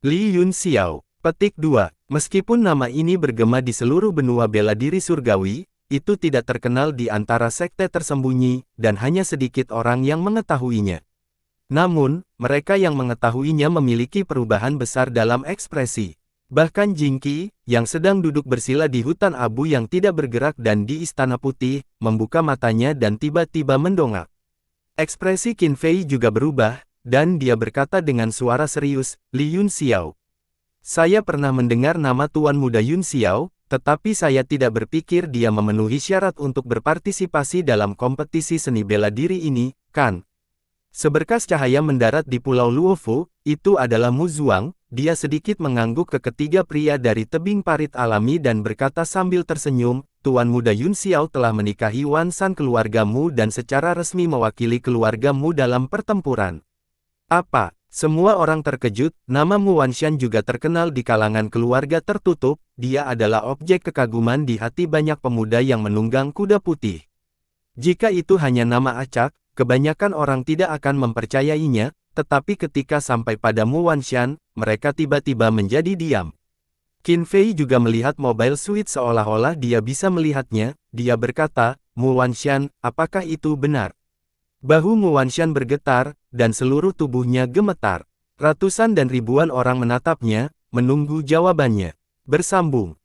Li Yun Xiao. Petik 2. Meskipun nama ini bergema di seluruh benua bela diri surgawi, itu tidak terkenal di antara sekte tersembunyi, dan hanya sedikit orang yang mengetahuinya. Namun, mereka yang mengetahuinya memiliki perubahan besar dalam ekspresi. Bahkan Jing Qi, yang sedang duduk bersila di hutan abu yang tidak bergerak dan di Istana Putih, membuka matanya dan tiba-tiba mendongak. Ekspresi Qin Fei juga berubah, dan dia berkata dengan suara serius, Li Yun Xiao. Saya pernah mendengar nama Tuan Muda Yun Xiao, tetapi saya tidak berpikir dia memenuhi syarat untuk berpartisipasi dalam kompetisi seni bela diri ini, kan? Seberkas cahaya mendarat di Pulau Luofu, itu adalah Mu Zuang, dia sedikit mengangguk ke ketiga pria dari tebing parit alami dan berkata sambil tersenyum, Tuan Muda Yun Xiao telah menikahi Wan San keluargamu dan secara resmi mewakili keluargamu dalam pertempuran. Apa? Semua orang terkejut, nama Mu Wanshan juga terkenal di kalangan keluarga tertutup, dia adalah objek kekaguman di hati banyak pemuda yang menunggang kuda putih. Jika itu hanya nama acak, kebanyakan orang tidak akan mempercayainya, tetapi ketika sampai pada Mu Wanshan, mereka tiba-tiba menjadi diam. Qin Fei juga melihat mobile suite seolah-olah dia bisa melihatnya, dia berkata, Mu Wanshan, apakah itu benar? Bahu Mu Wanshan bergetar, dan seluruh tubuhnya gemetar. Ratusan dan ribuan orang menatapnya, menunggu jawabannya. Bersambung.